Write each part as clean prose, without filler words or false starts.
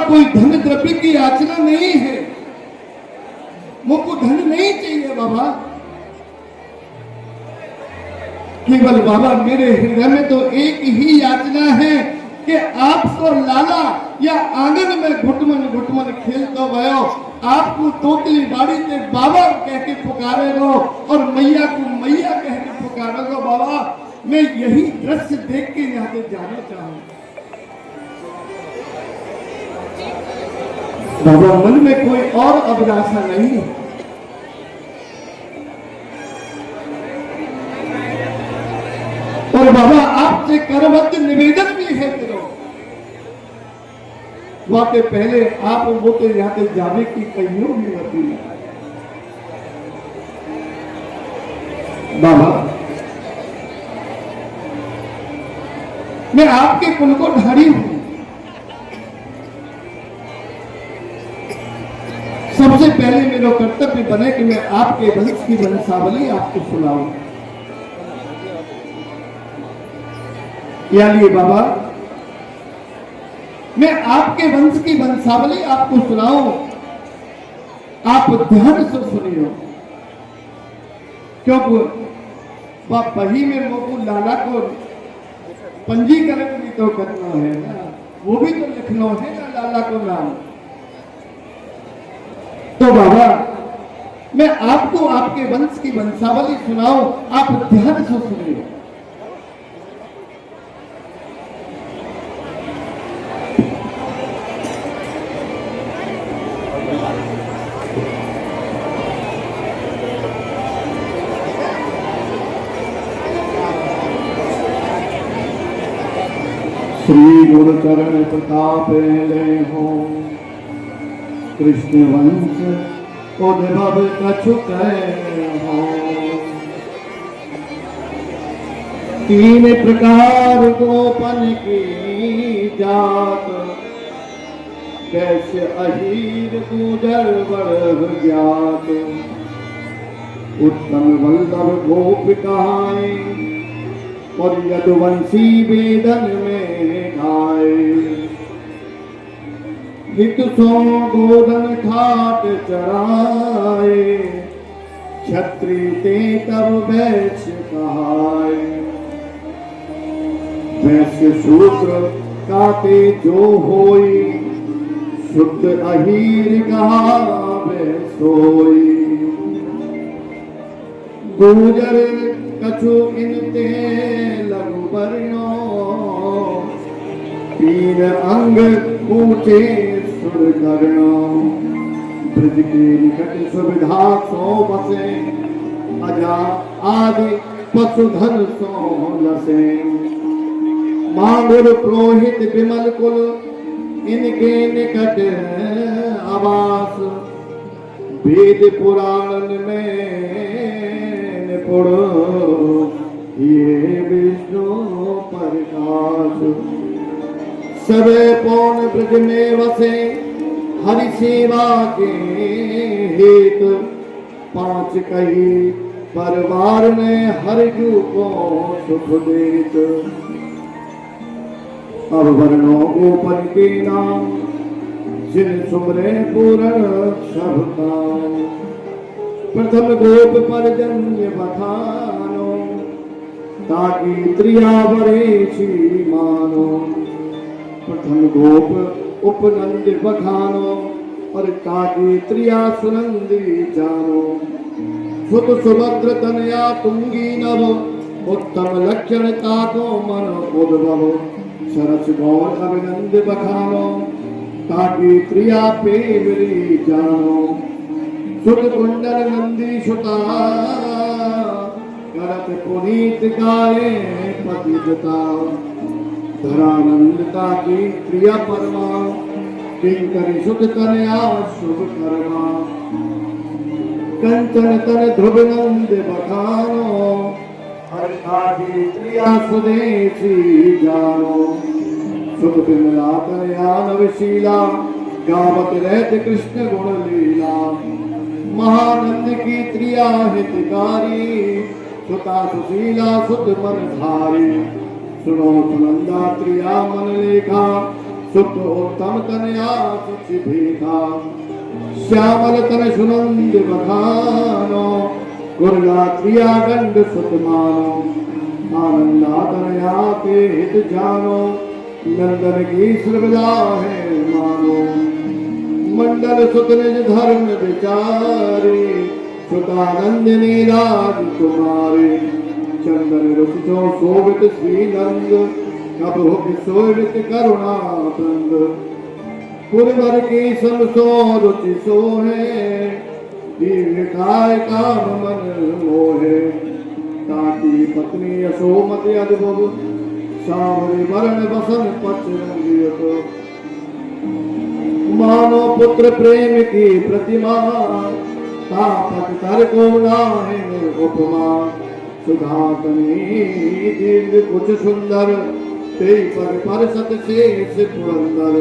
कोई धन द्रव्य की याचना नहीं है, मुझको धन नहीं चाहिए बाबा। केवल बाबा मेरे हृदय में तो एक ही याचना है कि आपको लाला या आंगन में घुटमन घुटमन खेलते भयो, आपको तोतली बाड़ी से बाबा कह के पुकारे गो और मैया को मैया कह के पुकारे गो बाबा। मैं यही दृश्य देख के यहाँ से जाना चाहूँ बाबा। मन में कोई और अभिलाषा नहीं है। और बाबा आपसे करबद्ध निवेदन भी है तेरो, वाके पहले आप वो तो यहाँ से जाने की कहियो भी होती है बाबा। मैं आपके कुल को ढारी हूं, सबसे पहले मेरा कर्तव्य बने कि मैं आपके वंश की वंशावली आपको सुनाऊं। यानी बाबा मैं आपके वंश की वंशावली आपको सुनाऊं, आप ध्यान से सुनियो, क्योंकि वही में मोकू लाला को पंजीकरण भी तो करना है ना, वो भी तो लिखना है ना लाला को नाम। तो बाबा मैं आपको आपके वंश की वंशावली सुनाऊं, आप ध्यान से सुनिए। श्री गुरु चरण प्रताप ले हो, कृष्ण वंश उद्भव कछु हो। तीन प्रकार गोपन की जात, वैश्य अहीर गुजर वर्ग ज्ञात। उत्तम वल्लभ गोपिकाएं और यदुवंशी वेदन में गाए। हित सो गोदन ठाट चराए, क्षत्रि ते तब वैश्य कहाए। वैश्य शूद्र काते जो होई, शुद्ध अहीर कहावे सोई। गुजर कछु इनते लघु वर्णो, तीन अंग ऊंचे सुर कर्णो। ब्रज के निकट सुविधा सो बसे, अजा आदि पशुधन सो लसे। मांगुर पुरोहित विमल कुल, इनके निकट आवास। वेद पुराण में ये विष्णु प्रकाश। सबे पौन ब्रज में वसे, हरि सेवा के हेत। पांच कही परिवार ने हर जू को सुख देत। अब वर्णो गोपन के नाम, जिन सुमरे पूर्ण सब काम। प्रथम गोप परजन्य बखानो, ताकि त्रियावरेशी मानो। प्रथम गोप उपनंद बखानो, और ताकि त्रिया सुनंदी जानो। सुत सुभद्र तनया तुंगी नव, उत्तम लक्षण ताको मन उद्भव। सरस गौर अभिनंद बखानो, ताकि त्रिया पेवरी जानो। सुत कुंडल नंदी सुता, करत पुनीत गाये पतिता। धरानंदता की प्रिया परमा, किंकरी सुत तनया शुभ कर्मा। कंचन तन ध्रुव नंद बखानो, हरिता की प्रिया स्वदेशी जानो। सुत विमला तनया नवशीला, गावत रहत कृष्ण गुण लीला। महानंद की त्रिया हितकारी, सुता सुशीला सुत मन धारी। सुनो सुनंदा त्रिया मन लेखा, सुत उत्तम तनया सुचि भेदा श्यामल तन सुनंद बखानो गुरगा क्रिया गंड सुत मानो आनंदा तनया के हित जानो नंदन की सर्वदा है मानो मंडल सुत निज धर्म विचारी सुतानंदिनी राज कुमारी चंदन रुचितो शोभित श्री नंद कब हो शोभित करुणा प्रंद पुरवर की समसो रुचि सोहे दिव्य काय काम मन मोहे ताकी पत्नी यशोमति अद्भुत सावरी वरण बसन पच मानो पुत्र प्रेम की प्रतिमा तापत कर को नाहिन उपमा सुधातनी दीर्घ कुछ सुंदर ते पर सत शेष पुरंदर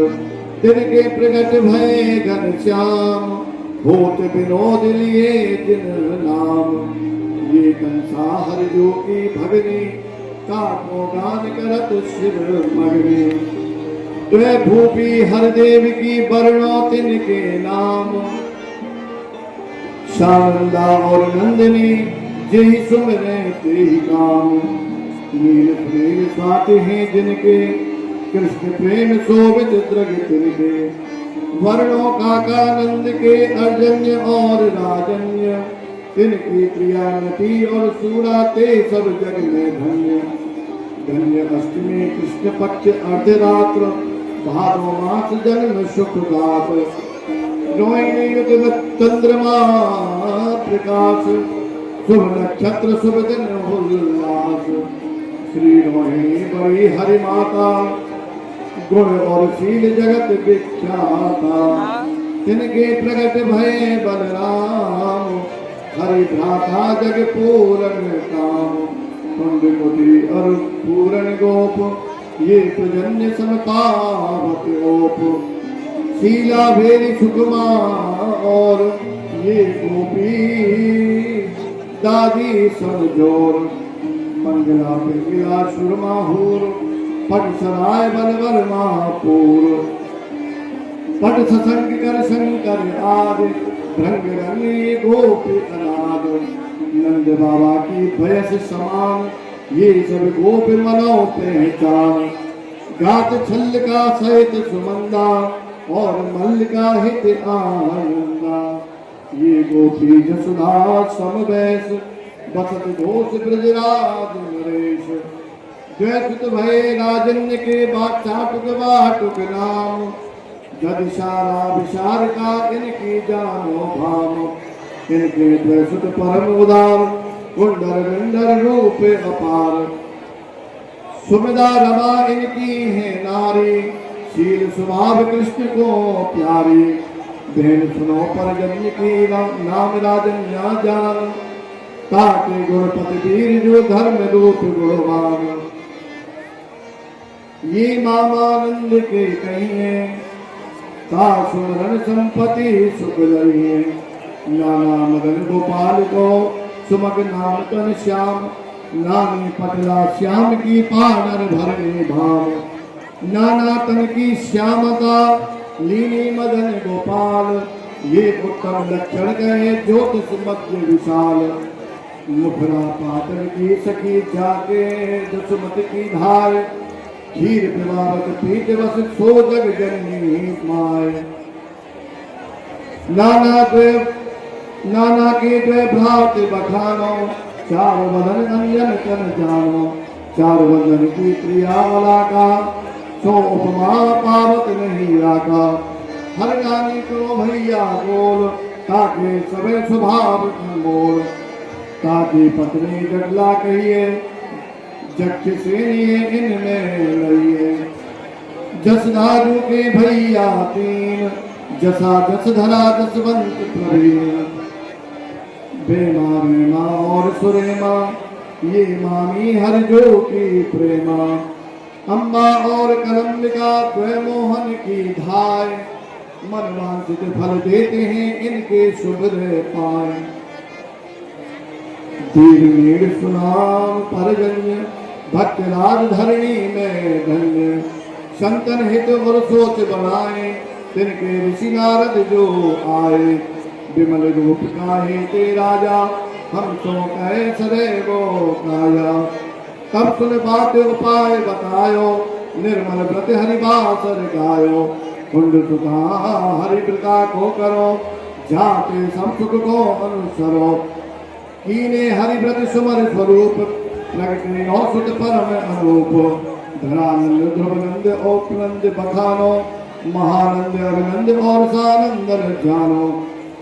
दिन के प्रगट भय घन श्याम होत विनोद लिए जिन नाम ये कंसाहर जो की भगनी काको गान करत शिव मगनी त्वे भूपी हर देव की वर्णो तिनके नाम शारदा और नंदिनी जही सुमरे ते काम नील प्रेम स्वाति हैं जिनके कृष्ण प्रेम शोभित द्रग तिनके वर्णों काकानंद के अर्जन्य और राजन्य तिनकी प्रिया नटी और सूरा ते सब जग में धन्य धन्य अष्टमी कृष्ण पक्ष अर्धरात्र भादो मास जन्म सुख गात रोहिणी युग चंद्रमा प्रकाश शुभ नक्षत्र शुभ दिन उल्लास श्री रोहिणी बड़ी हरि माता गुण और शील जगत विख्याता तिनके प्रगट भय बलराम हरि भ्राता जग पूरन काम कुंड कुटी और पूरन गोप ये प्रजन्य समपावत ओप शीला भेरी सुकुमा और ये गोपी दादी समझोर मंगला पिंगला सुरमाहूर पट सराय बलवर महापूर पट ससंग कर शंकर आदि भ्रंग रंगी गोपी अनाद नंद बाबा की भयस समान ये सब गोपी मनो पहचान गात छल का सहित सुमंदा और मल्लिका हित आनंदा ये गोपी जसुधा समवैस बसत घोष ब्रजराज नरेश द्वैत भय राजन्य के बाटुक नाम जद सारा विचार का इनकी जानो भाव इनके द्वैत परम उदार कुंडर गंडर रूप अपार सुमिदा रमा इनकी है नारी शील स्वभाव कृष्ण को प्यारी बहन सुनो पर जन्य की नाम राजन्या जान ताके गुणपति वीर जो धर्म रूप गुणवान ये मामानंद के कहिए ता सुमरन संपत्ति सुख लइए नाना मदन गोपाल को सुमग नाम तन श्याम नानी पटला श्याम की पानर भरने भाव नाना तन की श्यामता लीनी मदन गोपाल ये उत्तम लक्षण गए ज्योतिष मध्य विशाल मुखरा पातन की सखी जाके दसमत की धार खीर पिवावत पीत वस सो जग जननी माय नाना के द्वे भ्रात बखानो चार वदन अंजन तन जानो चार वदन की प्रिया वाला का सो उपमा पावत नहीं राका हर गानी को भैया बोल ताके सबे स्वभाव बोल ताकि पत्नी जगला कहिए जग सेनिए इनमें लइए जसधारू के भैया तीन जसा जस धरा जसवंत प्रवीण बेमा रेमा और सुरेमा ये मामी हर जो की प्रेमा अम्बा और कलम्बिका द्वय मोहन की धाय मनवांछित फल देते हैं इनके शुभ पाए धीर नीर सुनाम परजन्य भक्त राज धरणी में धन्य संतन हित और सोच बनाए, तिनके ऋषि नारद जो आए। विमल रूप काहे ते राजा, हम तो कहे सदैव काया। तब सुन बात उपाय बतायो, निर्मल व्रत हरिवासर गायो। कुंड सुखा हरिव्रता को करो, जाते सब सुख को अनुसरो। कीने हरिव्रत सुमर स्वरूप, प्रगटे नौ सुत परम अनूप। धरानंद ध्रुवनंद औपनंद बखानो, महानंद अभिनंद और सानंदन जानो।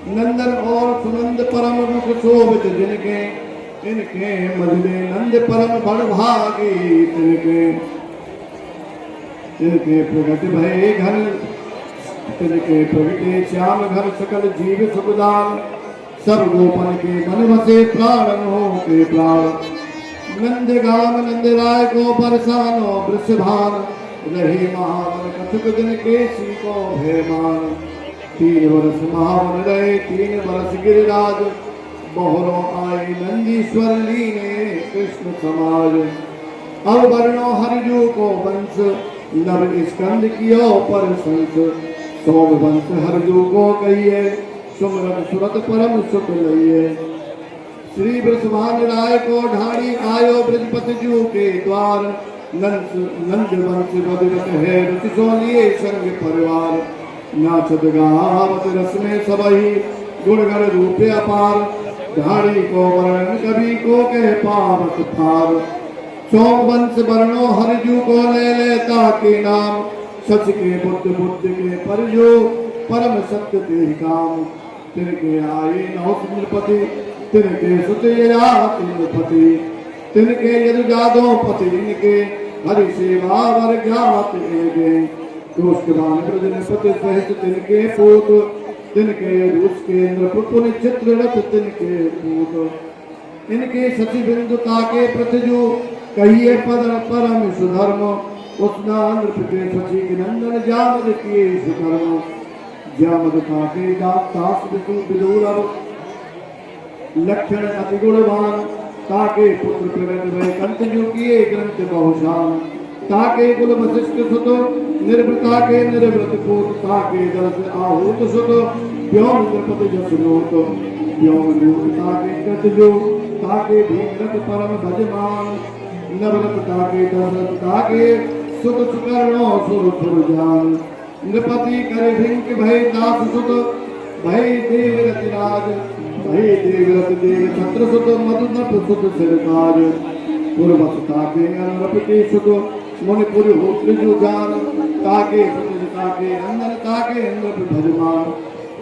नंदन और सुनंद परम मुख शोभित जिनके, इनके मजले नंद परम बड़ भागी तिनके। तिनके प्रगट भय घर, तिनके प्रगटे श्याम घर सकल जीव सुखदान। सब गोपन के मन बसे प्राण हो के प्राण। नंद गाम नंद राय को बरसानो वृषभान, रही महावन कथक दिन केसी को भेमान। 3 वर्ष महावन रहे 3 वर्ष गिरिराज, बहुरों आई नंदीश्वर लीने कृष्ण समाज। अब वर्णो हरिजू को वंश, नव स्कंद कियो पर संस। सोम वंश हरिजू को कहिए, सुमरत सुरत परम सुख लइए। श्री वृषभान राय को ढाड़ी आयो, ब्रजपति जू के द्वार। नंद वंश बदिरत है रुचि सोलिए संग परिवार। नाचत गावत रस में सबही, गुणगण रूप अपार। ढाड़ी को वर्णन कवि को कह पावत पार। सोम वंश वर्णो हरिजू को ले लेता के नाम। सच के बुद्ध बुद्ध के परजो, परम सत्य ते काम। तिनके आए नौपति, तिनके सुतेरा तिनपति। तिनके यदु जादो पति इनके, हरि सेवा वर ज्ञात एगे। दोषवान ब्रजनपति सहित तिनके पूत, तिनके उसके नृपुन चित्ररथ तिनके पूत। इनके सचि बिंदु ताके पृथ्जु, कहिए पद परम सुधर्म। उसना नृपते सचि नंदन जामद किए सुधर्म। जामद ताके दास विदुर, लक्षण अति गुणवान। ताके पुत्र प्रगट भय कंतजु किए ग्रंथ बहुशान। ताके कुल वशिष्ठ सुत, निर्वृता के निर्वृत पूत। ताके दस आहूत सुत, व्योम नृपति जसनोत। व्योम नूत ताके कृतजु, ताके भीमरथ परम भजमान। नवरथ ताके दशरथ ताके, सुत सुकर्णो सुर सुर जान। नृपति करे भिंक भय दास सुत, भय देवरथ राज। भय देवरथ देव छत्र सुत, मधुनप सुत सिरताज। पुरवस ताके नरपति सुत, मुनिपुर होत्र जो जान। ताके प्रति ताके नंदन ताके नृप भजमान।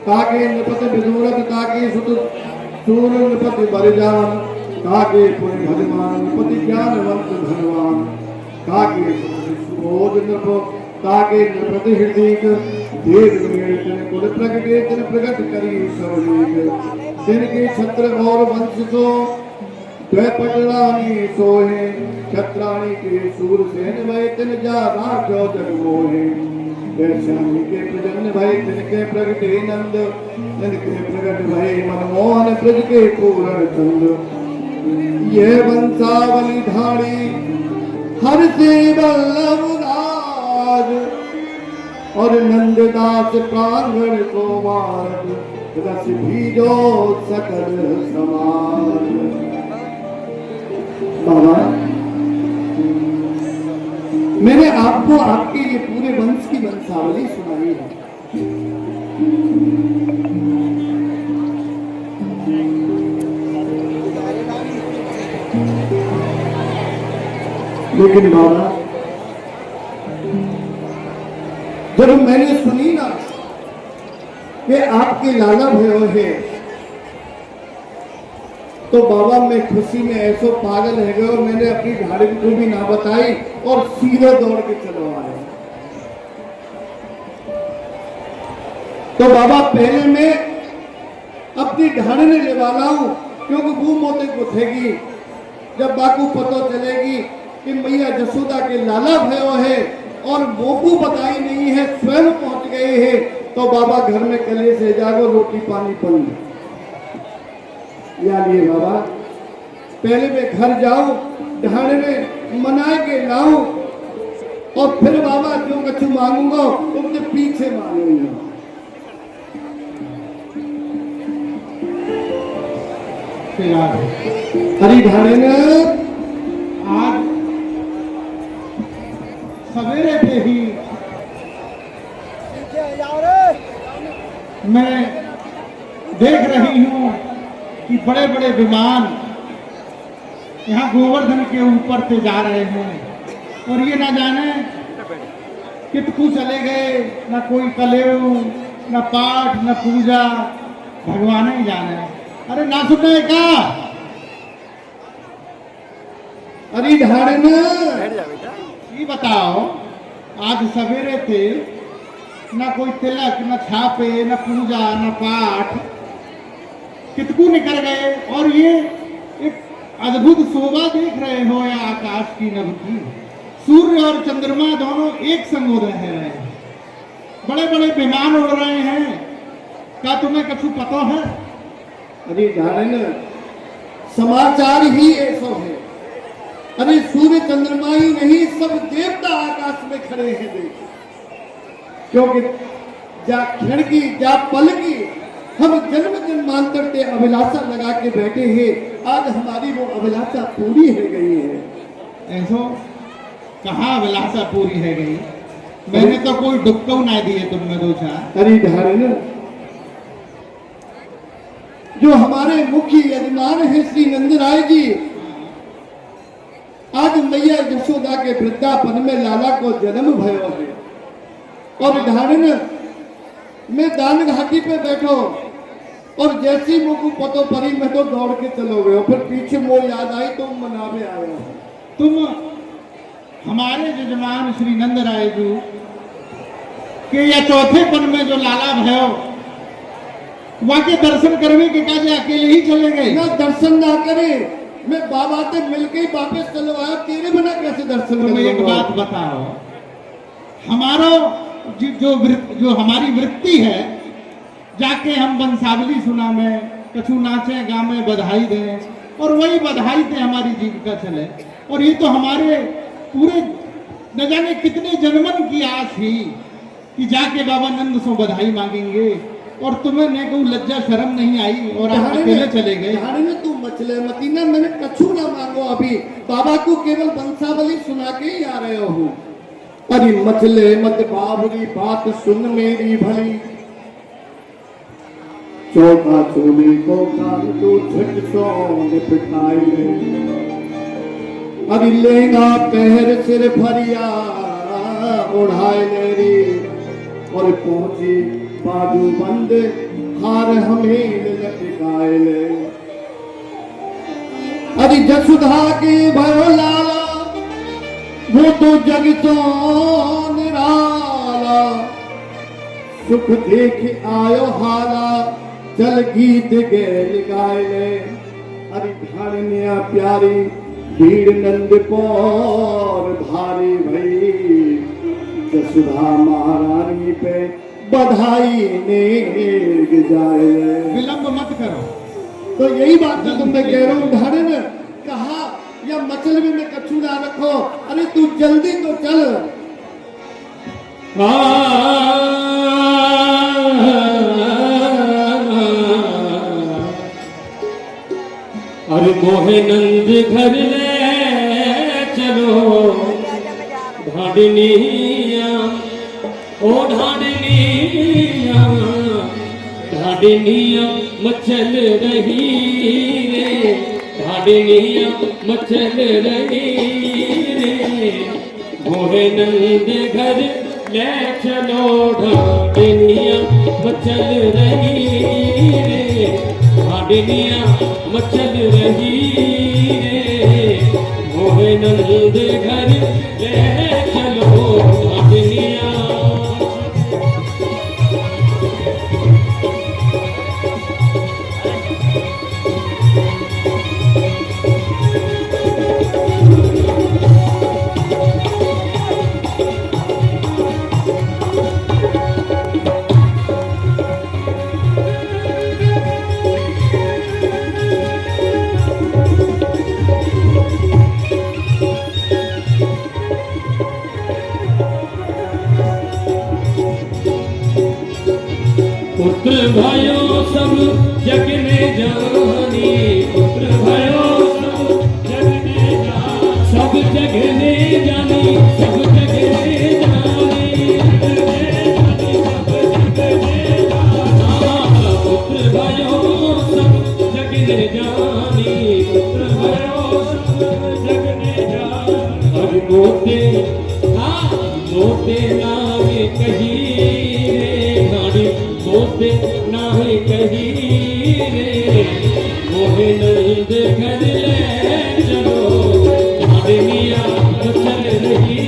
ताके नृपति विदुरथ ताके सुत, सूर नृपति बलिजान। ताके पुनि भजमान नृपति ज्ञानवंत धनवान। ताके सुबोध नृप, ताके नृपति हृदीक। देव तिन कुल प्रगटे, तिन प्रगट करी सवनीक। तिनके छत्र और वंश सो, द्वैपट रानी सोहे। छत्राणी के सूर सेन भय, तिन जा राजो जग मोहे। वैश्यानी के प्रजन भय, तिनके प्रगटे नंद। तिनके प्रगट भय मनमोहन, ब्रज के पूर्ण चंद। ये वंशावली ढाड़ी हर से वल्लभ राज, और नंददास प्रांगण को मार्ग। रस भीजो सकल समाज। बाबा, मैंने आपको आपके ये पूरे वंश की वंशावली सुनाई है। लेकिन बाबा, जब मैंने सुनी ना कि आपके लाला भयो है, तो बाबा मैं खुशी में ऐसो पागल है गयो। मैंने अपनी ढाड़ी को भी ना बताई और सीधे दौड़ के चलो आए। तो बाबा पहले मैं अपनी ढाड़ी ने ले वाला हूं, क्योंकि वो मोते को थेगी। जब बाकू पता चलेगी कि मैया जसोदा के लाला भयो है और मोकू बताई नहीं है, स्वयं पहुंच गए हैं, तो बाबा घर में कले से जागो, रोटी पानी बंद। या लिए बाबा, पहले मैं घर जाऊं, ढाड़े में मना के लाऊं, और फिर बाबा जो कछु मांगूंगा उसके पीछे मांगूंगा। हरी ढाणे ने आज सवेरे से ही मैं देख रही हूँ कि बड़े बड़े विमान यहाँ गोवर्धन के ऊपर से जा रहे हैं और ये ना जाने कितकू चले गए, ना कोई कलेव, ना पाठ, ना पूजा, भगवान ही जाने। अरे ना सुने क्या? हरी ढाणे ने ये बताओ, आज सवेरे थे ना कोई तिलक, ना छापे, ना पूजा, ना पाठ, कितकू निकल गए और ये एक अद्भुत शोभा देख रहे हो या आकाश की नभ की। सूर्य और चंद्रमा दोनों एक संग उड़ रहे हैं, बड़े बड़े विमान उड़ रहे हैं। क्या तुम्हें कछु पता है? अरे ढाणे ने समाचार ही ऐसा है। अरे सूर्य चंद्रमा ही नहीं, सब देवता आकाश में खड़े हैं देख, क्योंकि जा क्षण की जा पल की हम जन्म जन्मांतर से अभिलाषा लगा के बैठे हैं। आज हमारी वो अभिलाषा पूरी हो गई है। ऐसो कहाँ अभिलाषा पूरी है गई? मैंने तो कोई डुक्कू ना दिए तुमने दो चार। अरे ढाणे ने जो हमारे मुख्य यजमान है श्री नंदराय जी, आज मैया यशोदा के वृद्धापन में लाला को जन्म भयो है। और ढाणे ने मैं दान घाटी पे बैठो और जैसी मुझको पतो परी मैं तो दौड़ के चलो गए, फिर पीछे मो याद आई तो मनावे आए हो। तुम हमारे यजमान श्री नंद राय जी के या चौथे पन में जो लाला भयो वहां के दर्शन करने के काज अकेले ही चले गए? ना दर्शन ना करे, मैं बाबा से मिलके ही वापस चलो आया, तेरे बिना कैसे दर्शन तुम एक करूंगा? बात बताओ, हमारा जो हमारी वृत्ति है, जाके हम बंसावली सुना में कछु नाचे गावे बधाई दें और वही बधाई से हमारी जीविका चले। और ये तो हमारे पूरे न जाने कितने जन्मन की आस थी कि जाके बाबा नंद से बधाई मांगेंगे, और तुम्हें ने कोई लज्जा शर्म नहीं आई और आप अकेले चले गए। ढाणे में तू मचले मती ना, मैंने कछु ना मांगो, अभी बाबा को केवल बंसावली सुना के ही आ रहे हो। अरे मचले मत बाबरी, बात सुन मेरी भली, चौका चोली को कान तू झट सो निपटाई ले। अरे लेगा पहर सिर फरिया उड़ाए ले रे, और पहुंची बाजू बंद हार हमें लटकाए ले। अरे जसुधा के भयो लाला, वो तो जग तो निराला, सुख देख आयो हारा, चल गीत गैल गाए ले। अरे ढाणिया प्यारी भीड़ नंद पौर भारी भई, जसुधा महारानी पे बधाई ने जाए। विलंब मत करो। तो यही बात तो मैं कह रहा हूँ, ढाणे ने कहा या मचल में कछु ना रखो, अरे तू जल्दी तो चल। अरे मोहे नंद घर ले चलो ढाडनिया, ओ ढाडनिया, ढाडनिया मचल रही रे, ढाडनिया मचल रही रे, मोहे नंद घर ले चलो ढाडनिया मचल रही रे, ढाडनिया मचल रही रे, मोहे नंद घर ले चलो ढाडनिया। पुत्र भयो सब जग ने जानी, पुत्र भयो सब जग ने जानी, सब जग ने जानी, सब जग ने जानी, पुत्र भयो सब जग ने जानी, पुत्र भयो सब जग ने जानी। अब मोते मोते नावे कही रे नाड़ी, मोते नावे कही रे, मोहे नंद घर ले चलो, आदमिया चल रही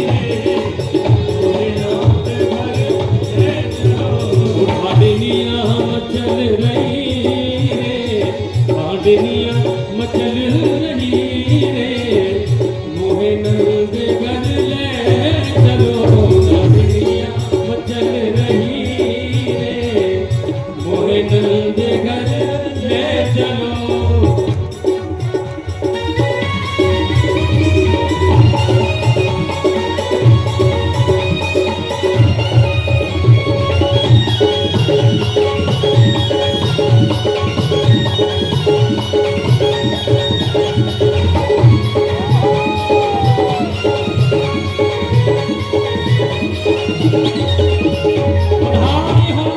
रे, मोहे नंद घर ले चलो, आदमिया चल रही रे, आदमिया मचल रही रे, मोहे नंद घर ले चलो, आदमिया मचल रही रे, मोहे नंद घर ले चलो। बधाई हो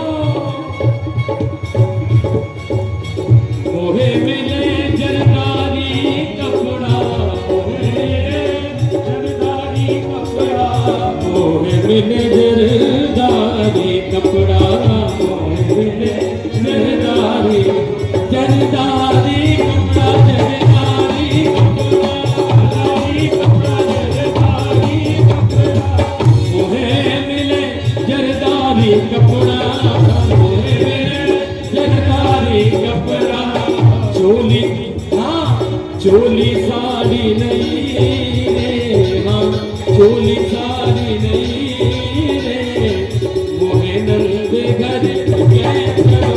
मोहे मिले जरदारी कपड़ा, मोहे मिले जरदारी कपड़ा, मोहे मिले जरदारी कपड़ा, मोहे मिले जरदारी जरदारी कपड़ा, जरदारी कपड़ा, जरदारी कपड़ा, जरदारी कपड़ा, मोहे मिले जरदारी कपड़ा, मोहे मिले जरदारी कपड़ा, चोली हाँ चोली साड़ी नहीं रे, हाँ चोली साड़ी नहीं रे, मोहे नंद घर ले चलो,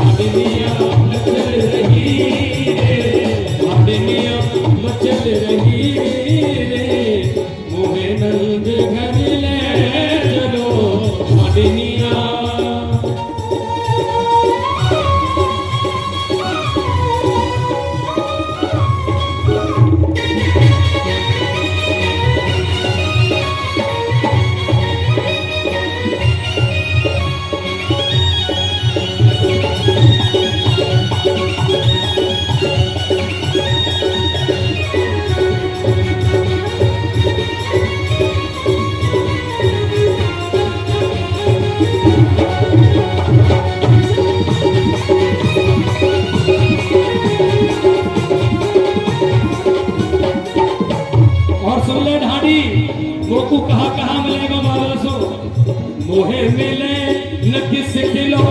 आदमिया मचल रही रे, आदमिया मचल रही रे, मोहे नंद घर ले चलो, आदमिया। और सुन ले ढाडी, मोकू कहाँ कहाँ मिलेगा बारसो, मोहे मिले न किस किलो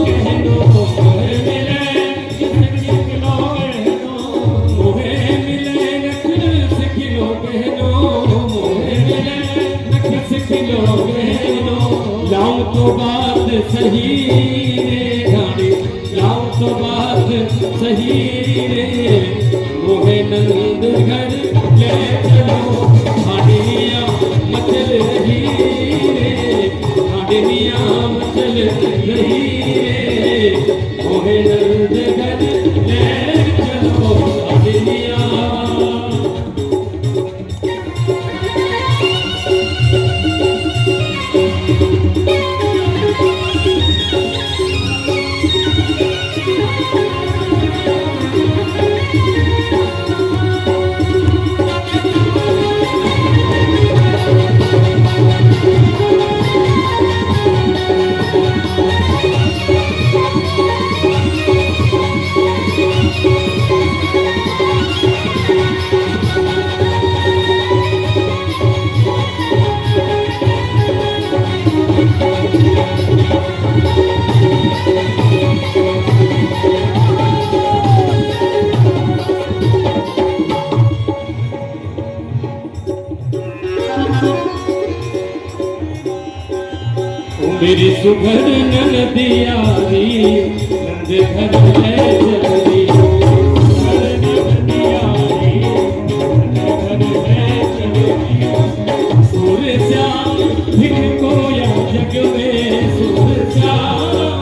गहनो, मोहे मिले किस किलो गहनो, मोहे मिले न किस किलो गहनो, मोहे मिले न किस किलो गहनो, लाऊं तो बात सही रे ढाडी, लाऊं तो बात सही रे, मोहे नंद घर ले चलो, आदमिया मचल रही रे, आदमिया मचल रही रे, मोहे नंद घर ले चलो, आदमिया। मेरी सुघर ननदियारी नंद घर ले चली, ननदियारी नंद घर ले चली, सूर श्याम फिर कोया जग में, सूर श्याम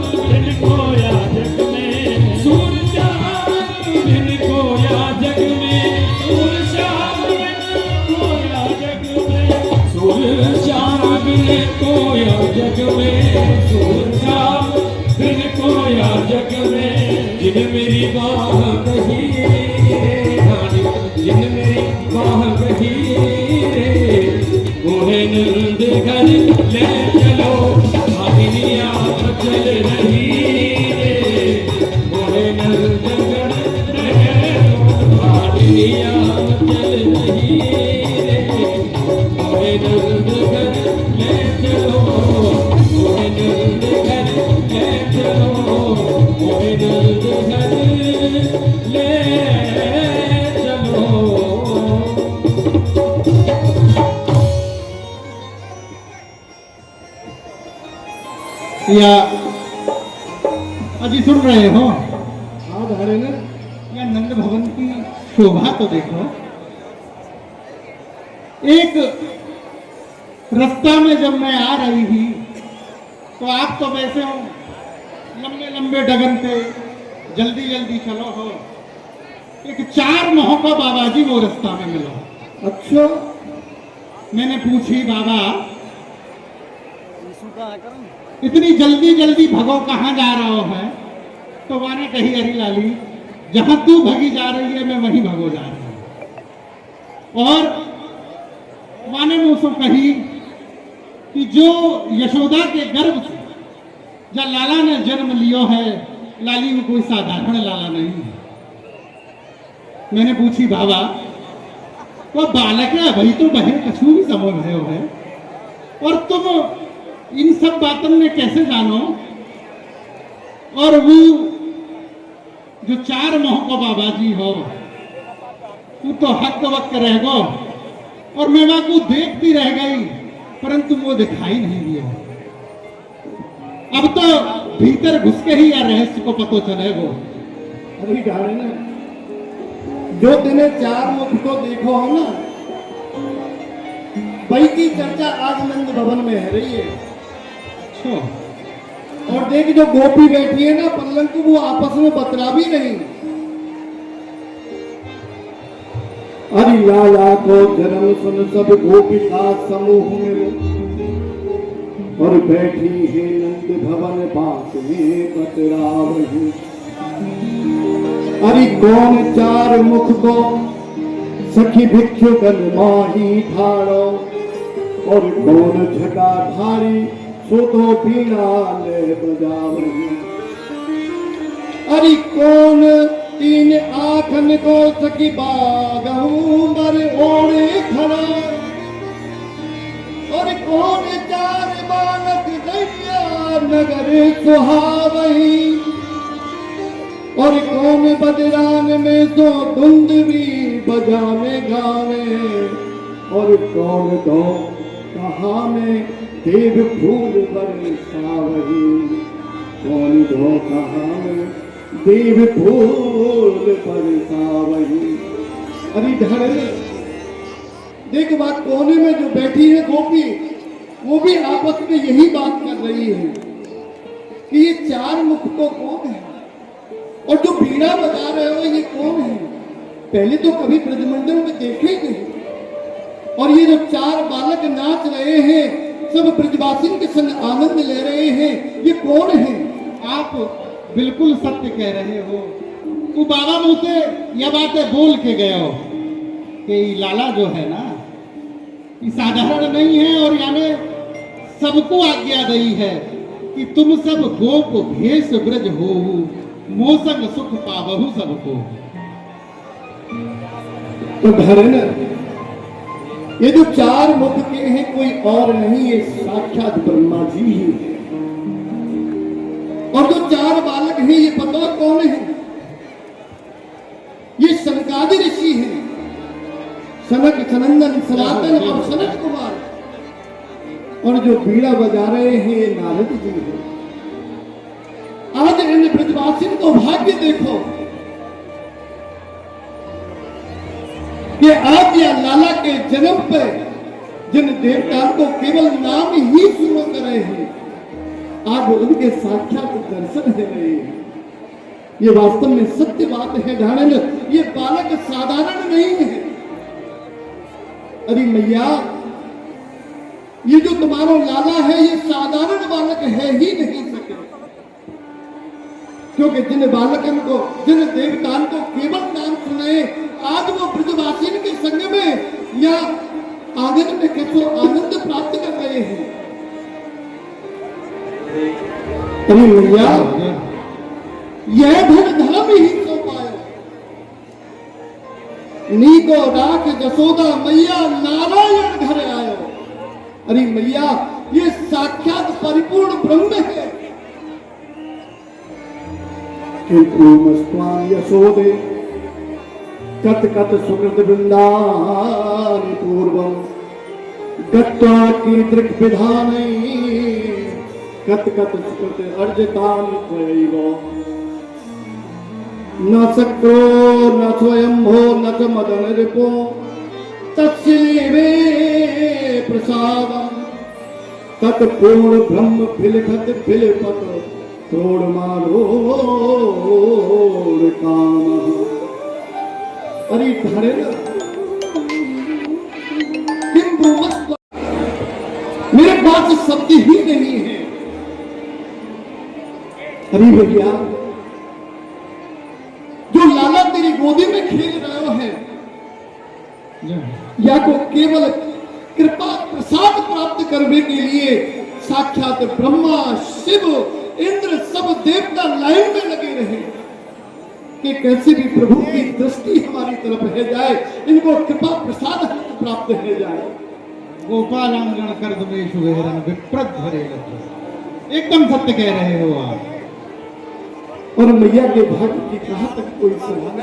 जिन मेरी बाह कही रे रानी जिन मेरी बाह कही रे मोहे नंद घर ले चलो भागिनिया चल रही रे मोहे नंद घर ले चलो भागिनिया चल रही रे मोहे नंद घर ले चलो मोहे नंद घर ले चलो मोहे नंद घर ले चलो। या अजी सुन रहे हो? हाँ धारे ने या नंद भवन की शोभा तो देखो। एक रास्ता में जब मैं आ रही थी तो आप तो वैसे हो लंबे लंबे डगन पे जल्दी जल्दी चलो हो, एक 4 मोह का बाबा जी वो रास्ता में मिलो। अच्छा मैंने पूछी बाबा इतनी जल्दी जल्दी भगो कहाँ जा रहा है? तो माने कही अरे लाली जहां तू भगी जा रही है मैं वहीं भगो जा रही हूं। और माने ने उसको कही कि जो यशोदा के गर्भ से जब लाला ने जन्म लियो है, लाली में कोई साधारण लाला नहीं है। मैंने पूछी बाबा वो बालक है भाई तो बहन कछू भी समझ रहे हो है और तुम इन सब बातों में कैसे जानो? और वो जो 4 मोह को बाबा जी हो वो तो हक वक्त रह गो और मैं वहां को देखती रह गई परंतु वो दिखाई नहीं दिया। अब तो भीतर घुस के ही या रहस्य को पतो चलेगो। अरे गाने ना जो तेने 4 मुख को देखो हो ना वही की चर्चा आज नंद भवन में है रही है। अच्छा और देख जो गोपी बैठी है ना पल्लंक वो आपस में बतरा भी नहीं। अरे लाला को जन्म सुन सब गोपिका समूह में और बैठी है नंद भवन पास में बतरा वही। अरे कौन 4 मुख को सखी भिक्षु गण माही ठाड़ो और कौन झटाधारी सो तो पीड़ा ले बजावही। अरे कौन 3 आँखन को सखी बागंबर ओढ़े खड़ा और कौन 4 बालक दैया नगर सुहावही और कौन बदरान में सो धुंध भी बजाने गावे और कौन दो कहा में देव फूल बरसावही कौन दो कहा में देव फूल बरसावही। अरे धड़ देख बात कोने में जो बैठी है गोपी वो भी आपस में यही बात कर रही है कि ये 4 मुख तो कौन है और जो बीड़ा बजा रहे हो ये कौन है? पहले तो कभी ब्रजमंडल में देखे ही नहीं। और ये जो 4 बालक नाच रहे हैं सब ब्रजवासी के संग आनंद ले रहे हैं, ये कौन है? आप बिल्कुल सत्य कह रहे हो। तो बाबा मुंह से यह बातें बोल के गए हो कि लाला जो है ना ये साधारण नहीं है और यानी सबको आज्ञा दी है कि तुम सब गोप भेष ब्रज हो मोसंग सुख पावहु सबको। तो धरण ये जो 4 मुख के हैं कोई और नहीं ये साक्षात ब्रह्मा जी ही है। और जो 4 बालक हैं ये पता कौन है? ये सनकादि ऋषि हैं, सनक सनंदन सनातन और सनत कुमार। और जो बीड़ा बजा रहे हैं ये नारद जी हैं। आज इन ब्रजवासी को भाग्य देखो कि आज या लाला के जन्म पे जिन देवताओं को केवल नाम ही सुनो करे हैं आज उनके साक्षात दर्शन है रहे हैं। ये वास्तव में सत्य बात है ढाणन, ये बालक साधारण नहीं है। अरे मैया ये जो तुम्हारा लाला है ये साधारण बालक है ही नहीं सके। क्योंकि जिन बालकन को, जिन देवतान को केवल नाम सुने, आज वो ब्रजवासिन के संग में या आंगन में किसको आनंद प्राप्त कर रहे हैं। अरे मैया, यह धन धर्म ही सो पायो, नी को राख जसोदा मैया नारायण घर आयो। अरे मैया, ये साक्षात परिपूर्ण ब्रह्म है। किंतु मस्त्वान यशोदे कत कत सुकृत वृंदानि पूर्वम गत्वा कीदृक् विधानै कत कत सुकृत अर्जितानि त्वयैव न शक्रो न स्वयंभो न च मदन रिपो तत्सिलेवे प्रसादम तत्पूर्ण ब्रह्म फिलखत फिलपत तोड़ मारो काम। अरे धारे ना किंतु मेरे पास शब्द ही नहीं है। अरे भैया, जो लाला तेरी गोदी में खेल रहे हैं, या को केवल कृपा प्रसाद प्राप्त करने के लिए साक्षात ब्रह्मा शिव इंद्र सब देवता लाइन में लगे रहे कि कैसे भी प्रभु की दृष्टि हमारी तरफ है जाए, इनको कृपा प्रसाद प्राप्त है जाए। गोपालांगण कर दमेश वेरन विप्रत भरे लगे। एकदम सत्य कह रहे हो आप। और मैया के भाग्य की कहां तक कोई सलाह।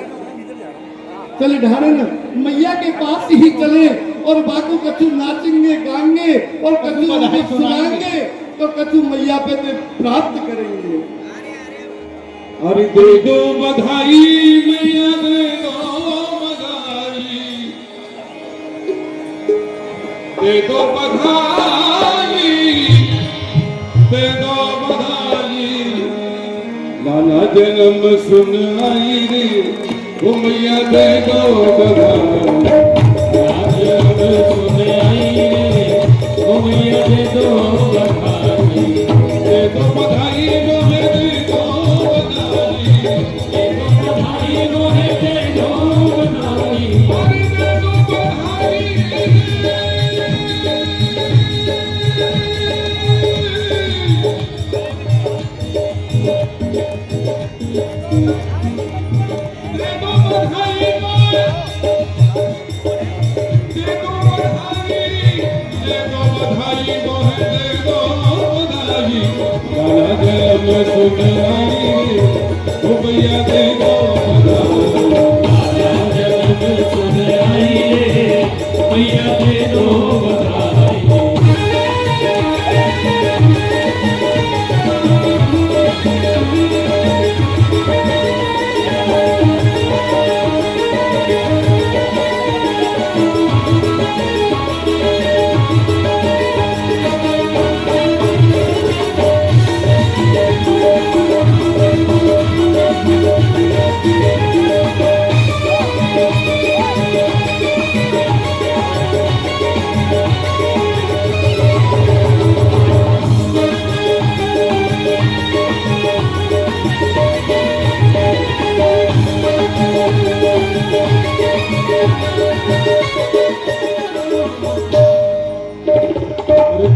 चले ढारे न मैया के पास ही चले और बाकू कछु नाचेंगे गाएंगे और कछु सुनाएंगे तो कछु मैया पे ते प्राप्त करेंगे। अरे दे दो बधाई मैया, दे दो बधाई, दे दो बधाई, दे दो बधाई। लाला जन्म सुन आई रे, ओ मैया दे दो बधाई। लाला जन्म सुन आई रे, ओ मैया दे दो बधाई। दे दो बधाई मोहे, दे दो बधाई, दे दो बधाई मोहे, दे दो बधाई। अरे दे दो बधाई।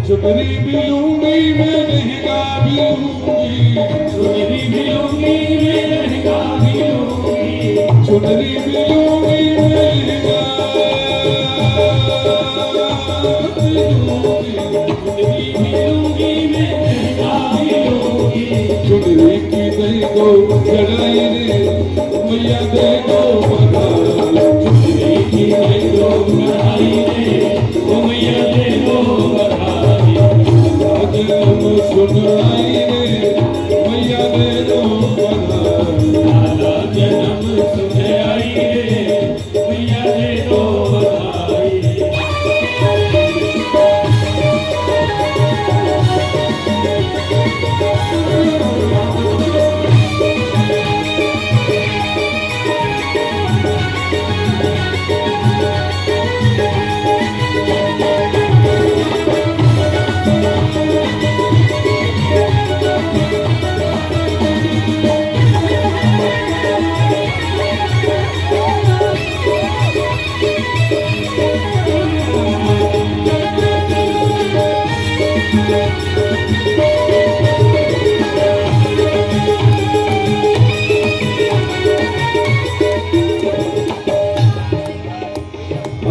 चुनरी भी लूंगी मैं, लहंगा भी लूंगी। चुनरी भी लूंगी मैं, लहंगा भी लूंगी। चुनरी भी लूंगी मैं, लहंगा भी लूंगी। चुनरी भी लूंगी मैं, लहंगा भी लूंगी। चुनरी की दही को चढ़ाई रे, मैया दे दो बधाई। चुनरी की दही को चढ़ाई रे, ओ मैया दे दो बधाई। जन्म सुन आई रे, मैया दे दो बधाई। लाला जन्म सुन आई रे, मैया दे दो बधाई।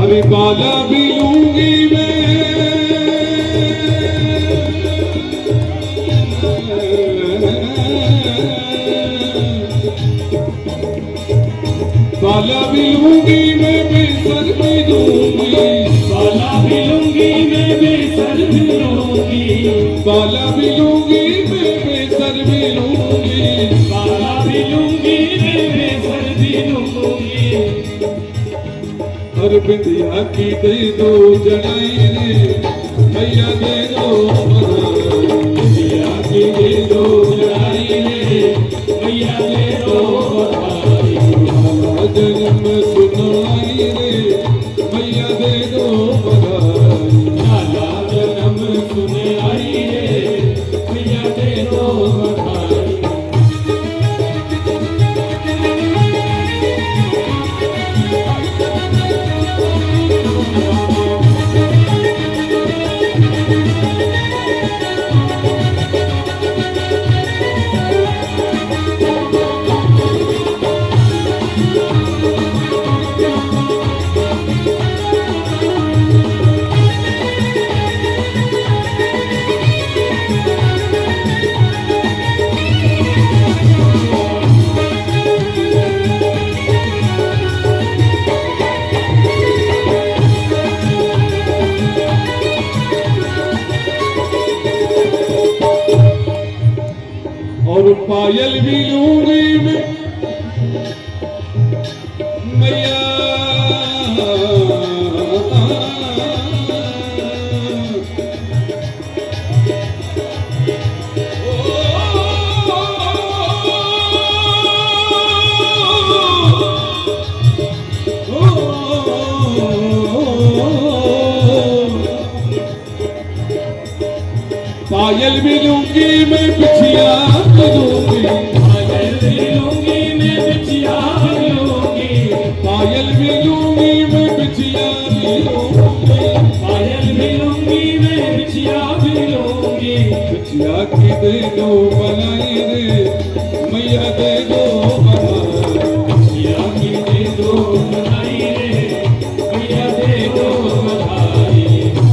अरे बाला भी लूंगी बाला भी लूंगी मैं बेसर भी दूंगी बाला भी लूंगी मैं बेसर भी लूंगी बाला भी लूंगी मैं बेसर भी लूंगी बाला भी लूंगी मैं बेसर भी लूंगी हर बिंदिया की दे दो जड़ाई रे भैया दे दो बिंदिया की दे दो जड़ाई रे भैया दे दो बधाई जन्म सुनाई रे भैया दे दो बधाई लाला जन्म सुने आई रे भैया दे दो बधाई और पायल भी लूंगी मैं मैया पायल भी लूंगी मैं बिछिया भी लूंगी पायल भी लूंगी मैं बिछिया भी लूंगी पायल भी लूंगी मैं बिछिया भी लूंगी पायल भी लूंगी मैं बिछिया भी लूंगी बिछिया की दे दो बनाई रे मैया दे दो बनाई बिछिया की दे दो बनाई रे भैया दे दो बधाई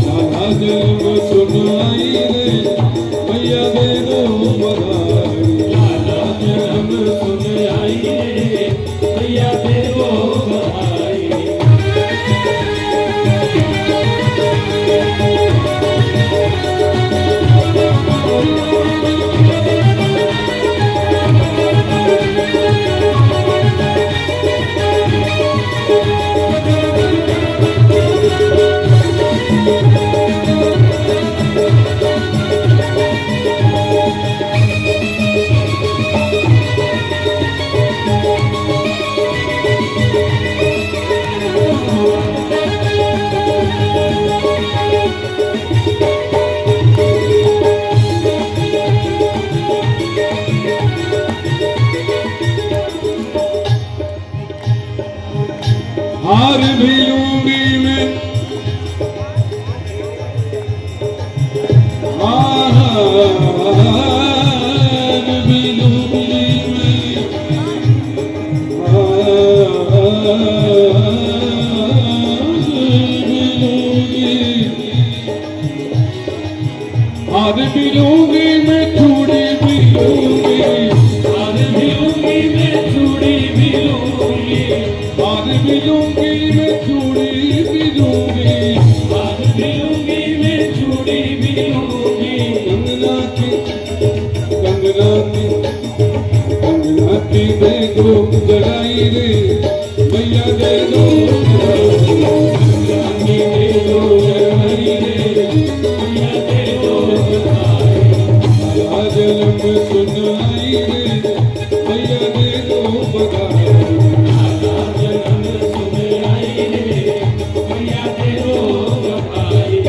लाला जन्म सुनाई रे मैया दे दो बनाई लाला जन्म सुने आई रे भैया दे दो बधाई हार भी लूंगी मैं हार भी लूंगी मैं हार भी लूंगी मैं चूड़ी भी लूंगी हार भी लूंगी मैं चूड़ी भी लूंगी हार भी लूंगी मैं चूड़ी भी लूंगी हार भी लूंगी मैं चूड़ी भी लूंगी कंगना की कंगना की दे दो जड़ाई रे भैया दे दो कंगना की दे दो जड़ाई रे भैया दे दो बधाई लाला जन्म सुनाई रे भैया दे दो बधाई लाला जन्म सुने आई रे भैया दे दो बधाई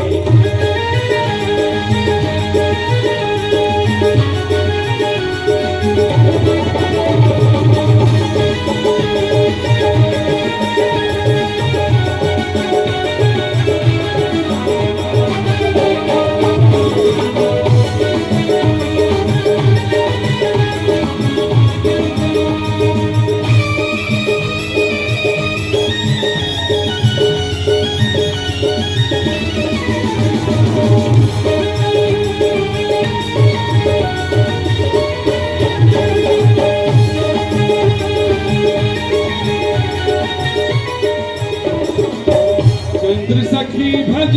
सखी भज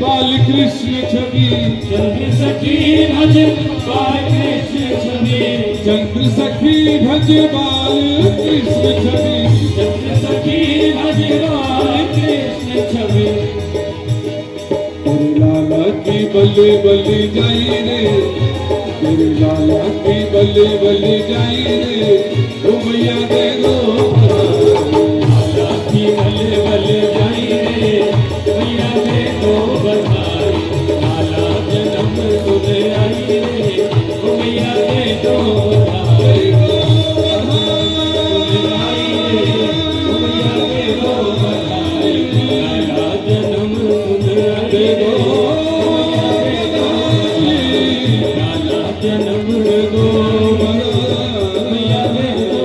बाल कृष्ण छवि चंद्र सखी भज बाल कृष्ण छवि चंद्र सखी भज बाल कृष्ण छवि चंद्र सखी भज बाल कृष्ण छवि तेरे लाला की बल्ले बल्ले जाई रे तेरे लाला की बल्ले बल्ले जाई रे ओ मैया दे दो लाला की बल्ले बल्ले जाई रे मैया दे दो बधाई लाला जन्म सुध आई रे ओ मैया दे दो बधाई आई रे ओ मैया दे दो बधाई लाला जन्म सुध आई रे लाला जन्म दो मैया दे दो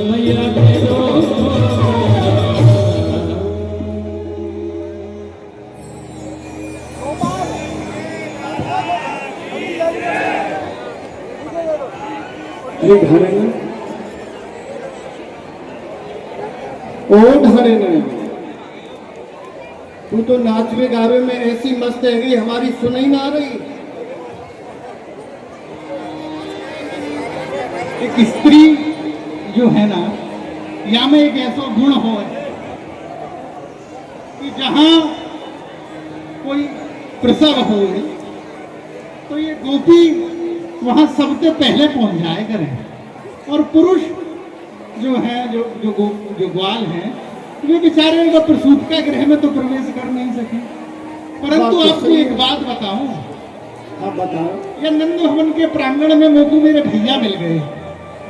मैया दे दो अरे घरे न ओ घरे न तू तो नाचवे गावे में ऐसी मस्त है गई हमारी सुनाई ना आ रही। एक स्त्री जो है ना या में एक ऐसा गुण हो कि जहां कोई प्रसव हो तो ये गोपी वहां सबसे पहले पहुंच जाए करें और पुरुष जो है जो ग्वाल हैं वे बेचारे उनका प्रसूत का गृह में तो प्रवेश कर नहीं सके। परंतु आपको एक बात बताऊं, आप बताओ। या नंद भवन के प्रांगण में मोकू मेरे भैया मिल गए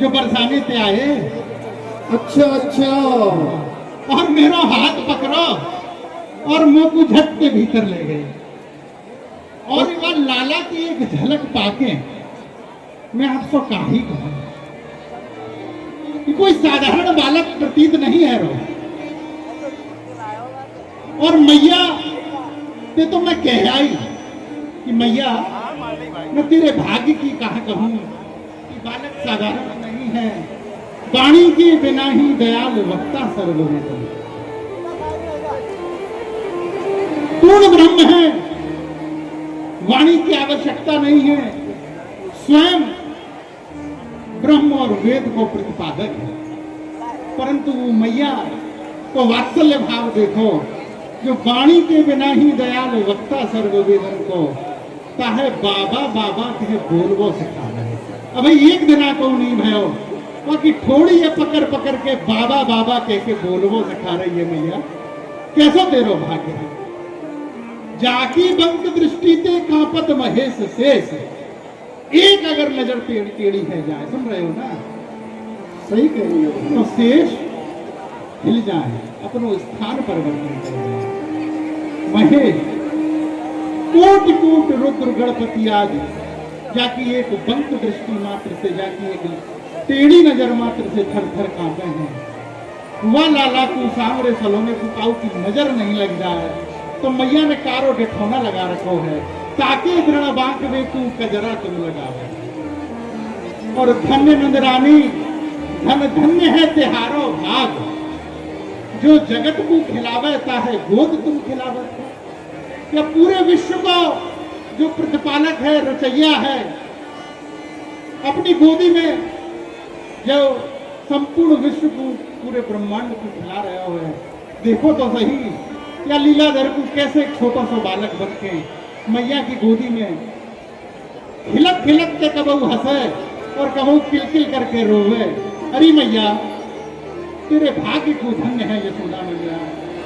जो बरसाने से आए। अच्छा अच्छा। और मेरा हाथ पकड़ो और मोकू झट के भीतर ले गए। और वह लाला की एक झलक पाके मैं आपको का ही कहूं कि कोई साधारण बालक प्रतीत नहीं है रो। और मैया ते तो मैं कह आई कि मैया मैं तेरे भाग्य की कहा कहूं कि बालक साधारण नहीं है, वाणी के बिना ही दयाल वक्ता सर्ववेद पूर्ण ब्रह्म है, वाणी की आवश्यकता नहीं है, स्वयं ब्रह्म और वेद को प्रतिपादक है। परंतु वो मैया को वात्सल्य भाव देखो जो वाणी के बिना ही दयाल वक्ता सर्ववेदन को ताहे बाबा बाबा कहे बोलवो सिखा रहे। अब एक दिना को नहीं भयो बाकी थोड़ी ये पकड़ पकड़ के बाबा बाबा कह के बोलवो सिखा रही है मैया। कैसा तेरो भाग्य है जाकी बंक दृष्टि ते कापत महेश शेष। एक अगर नजर टेढ़ी है जाए, सुन रहे हो ना, सही कह रही हो तो शेष हिल जाए, अपनो स्थान परिवर्तन कर जाए। महेश कोटि कोट रुद्र गणपति आदि जाकी एक बंक दृष्टि मात्र से जाकी एक टेढ़ी नजर मात्र से थर थर कांपे हैं। वह लाला को सामरे सलोने फुकाऊ की नजर नहीं लग जाए तो मैया ने कारो ठिठौना लगा रखो है ताकि दृढ़ बांक वे तू कजरा तुम लगावे। और धन्य नंदरानी धन धन्य है तिहारो भाग जो जगत को खिलावता है गोद तुम खिलावत। या पूरे विश्व को जो प्रतिपालक है रचैया है अपनी गोदी में जो संपूर्ण विश्व को पूरे ब्रह्मांड को खिला रहा है। देखो तो सही या लीलाधर को कैसे एक छोटा सा बालक बन के मैया की गोदी में खिलक खिलक के कबू हंसे और कबू किलकिल करके रोवे। अरे मैया तेरे भाग्य को धन्य है यशोदा मैया,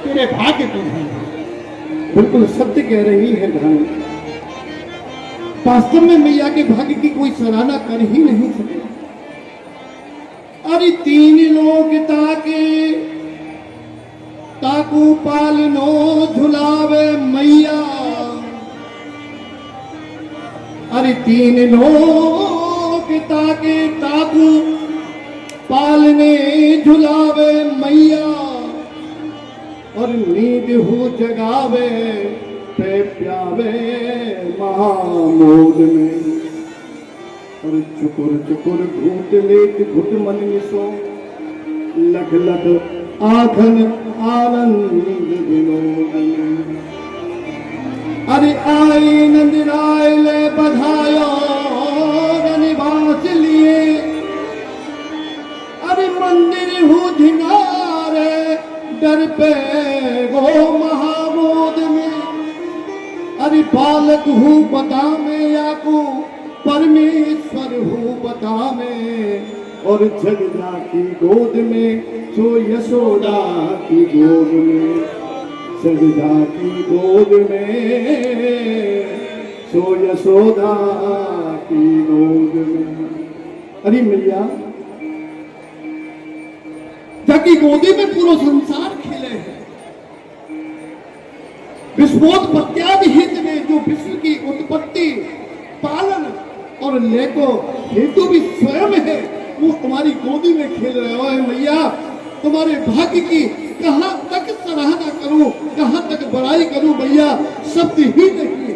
तेरे भाग्य को धन्य है। बिल्कुल सत्य कह रही है धानी। वास्तव में मैया के भाग्य की कोई सराहना कर ही नहीं सके। अरे तीन लोग ताकू पालनो झुलावे मैया। अरे तीन लोग ताकू पालने झुलावे मैया। और नींद हो जगावे पे प्यावे महामोद में। और चुकुर चुकुर घूट लेत घुट मन निसो लख लख आखन आनंद विनोद में। अरे आई नंदराय ले बधायो रनिवास लिए, अरे मंदिर हूँ धिनारे डर पे गो महाबोध में। अरे बालक हूँ बता में याकू परमेश्वर हूँ बता में, और जगदा की गोद में सो यशोदा की गोद में, जगदा की गोद में सो यशोदा की गोद में। अरे मैया जाकी गोदी में पूरा संसार खेले हैं। विश्वोत्पत्त्यादि हित में जो विश्व की उत्पत्ति पालन और लेको हेतु भी स्वयं है, वो तुम्हारी गोदी में खेल रहे हो मैया। तुम्हारे भाग्य की कहां तक सराहना करूं, कहां तक बड़ाई करूं मैया, शब्द ही नहीं।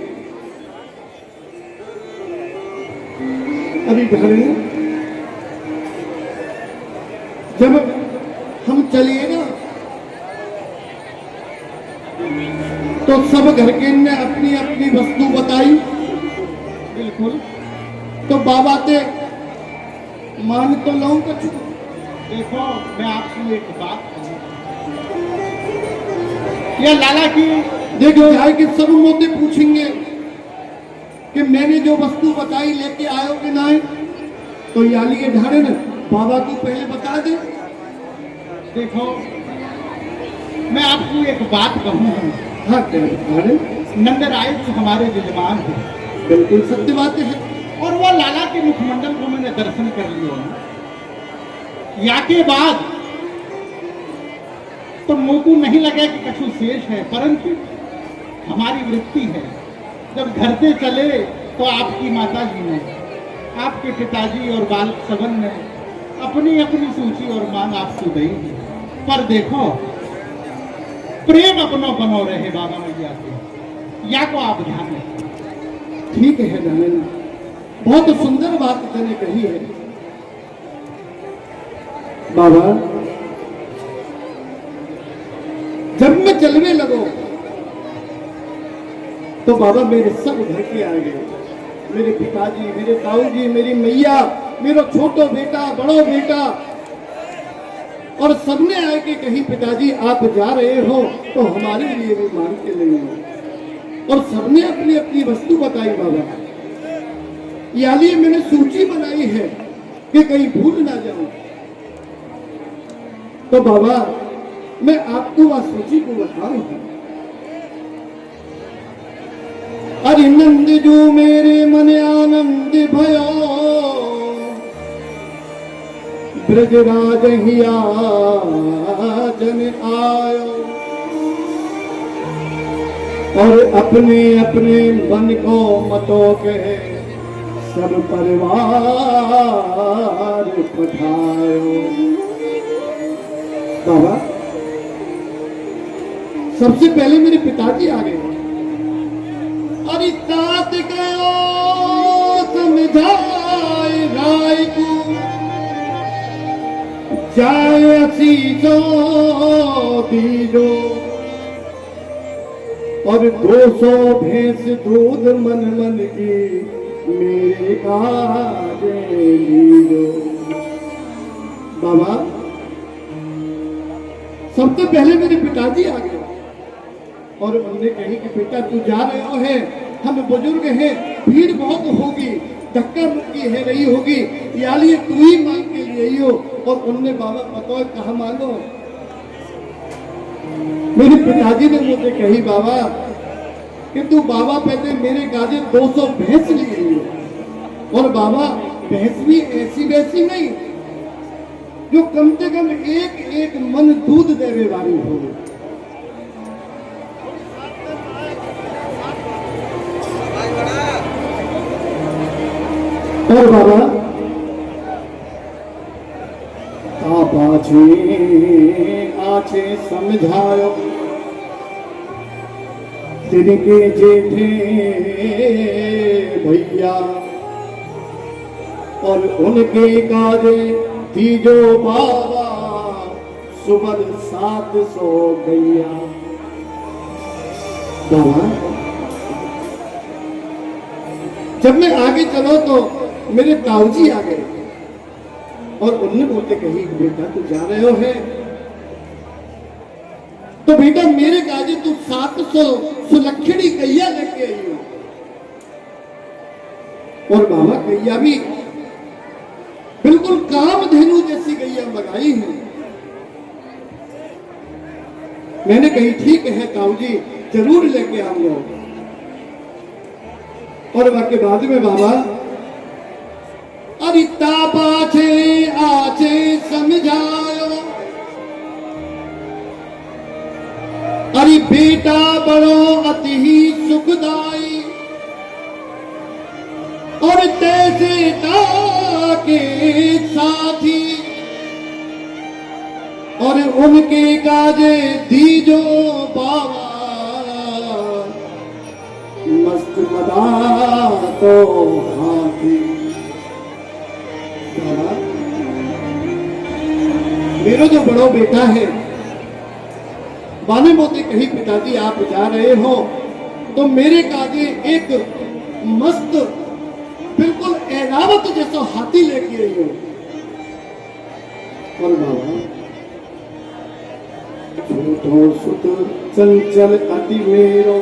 अभी घर जब हम चलिए ना तो सब घर के ने अपनी अपनी वस्तु बताई। बिल्कुल। तो बाबा ते मान तो लो कछु। देखो मैं आपको एक बात कहूं, ये लाला की देखो जाए कि सब मोते पूछेंगे कि मैंने जो वस्तु बताई लेके आयो कि नहीं, तो याली ये ढारे न बाबा को पहले बता दे। देखो मैं आपको एक बात कहूँ, हाँ ढारे नंदराय तो हमारे जजमान हैं, बिल्कुल सत्य बात है। और वो लाला के मुखमंडल को मैंने दर्शन कर लिया या के बाद तो मुंह को नहीं लगा कि कछु शेष है, परंतु हमारी वृत्ति है जब घर से चले तो आपकी माता जी ने, आपके पिताजी और बाल सवन ने अपनी अपनी सूची और मांग आपको दी। पर देखो प्रेम अपनो बनो रहे बाबा मैया से, या को आप ध्यान रखें। ठीक है नारायण, बहुत सुंदर बात तूने कही है बाबा। जब मैं चलने लगो तो बाबा मेरे सब घर के आ गए, मेरे पिताजी, मेरे ताऊजी, मेरी मैया, मेरा छोटो बेटा, बड़ो बेटा, और सबने आए कि कहीं पिताजी आप जा रहे हो तो हमारे लिए भी मान के ले लो। और सबने अपनी अपनी वस्तु बताई बाबा। यानी मैंने सूची बनाई है कि कहीं भूल ना जाऊं। तो बाबा मैं आपको वह सूची को बताऊं। अरे नंद जो मेरे मन आनंद भयो, ब्रजराज हिया जन आयो, और अपने अपने मन को मतों के सब परिवार पठायो। बाबा सबसे पहले मेरे पिताजी आ गए। अरे तात गयो समझाए राय को, जाए असीसो दीजो, और 200 भैंस दूध मन मन की मेरे काज लीजो। बाबा सबसे पहले मेरे पिताजी आ गए और उन्होंने कही कि बेटा तू जा रहे हो है, हम बुजुर्ग हैं, भीड़ बहुत होगी, धक्का मुक्की है रही होगी, याली तू ही मांग के लिए ही हो। और उनने बाबा बताओ कहा मांगो। मेरे पिताजी ने मुझे कही बाबा कि तू बाबा पहले मेरे गाजे 200 भैंस लिए हो, और बाबा भैंस भी ऐसी वैसी नहीं, जो कम से कम एक एक मन दूध देने वाली हो। और बाबा आप आछे समझायो, तिनके जेठे भैया, और उनके काजे तीजो बाबा सुबह 700 गैया। बाबा जब मैं आगे चलो तो मेरे ताऊजी आ गए और उन्होंने बोलते कही बेटा तू जा रहे हो है तो बेटा मेरे गाजी तू 700 सुलक्षणी गैया लेके आई हो। और बाबा गैया भी बिल्कुल कामधेनु जैसी गैया मंगाई है। मैंने कही ठीक है ताऊजी जरूर लेके आऊंगा। और बाकी बाद में बाबा अरिता पाछे आछे समझायो अरे बेटा बड़ो अति ही सुखदाई और तैसे के साथी और उनके काजे दीजो बाबा मस्त मदा तो हाथी। मेरा जो बड़ो बेटा है बाने मोते कही पिताजी आप जा रहे हो तो मेरे काजे एक मस्त बिल्कुल ऐरावत जैसा हाथी लेके आई हो। और बाबा छोटो सुत चंचल अति मेरो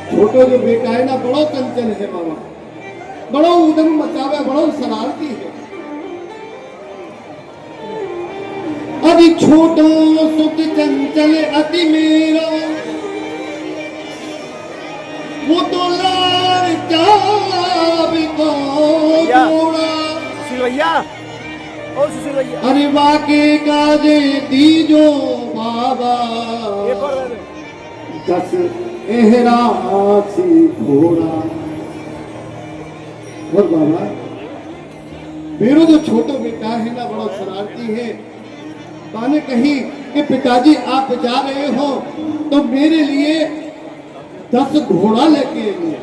छोटो जो बेटा है ना बड़ो चंचल है बाबा बड़ो उदम मचावे बड़ो शरारती है। अभी छोटो सुत चंचल अति मेरो वो तो लाल चाव को जोड़ा अरे वाके काजे दीजो बाबा 10 एहरासी घोड़ा। और बाबा मेरा जो छोटा बेटा है ना बड़ा शरारती है। बाने कही कि पिताजी आप जा रहे हो तो मेरे लिए 10 घोड़ा लेके आइए।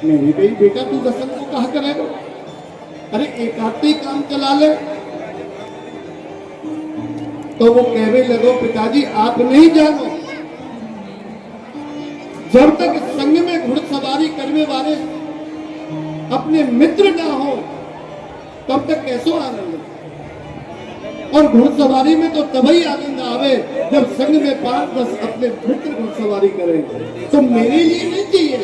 मैंने कही बेटा तू 10 को कहा करेगा अरे एक आधी काम चला ले। तो वो कहने लगो पिताजी आप नहीं जानो जब तक संग में घुड़सवारी करने वाले अपने मित्र ना हो तब तक कैसो आनंद। और घुड़सवारी में तो तभी आनंद आवे जब संग में 5-10 अपने मित्र घुड़सवारी करें। तो मेरे लिए नहीं चाहिए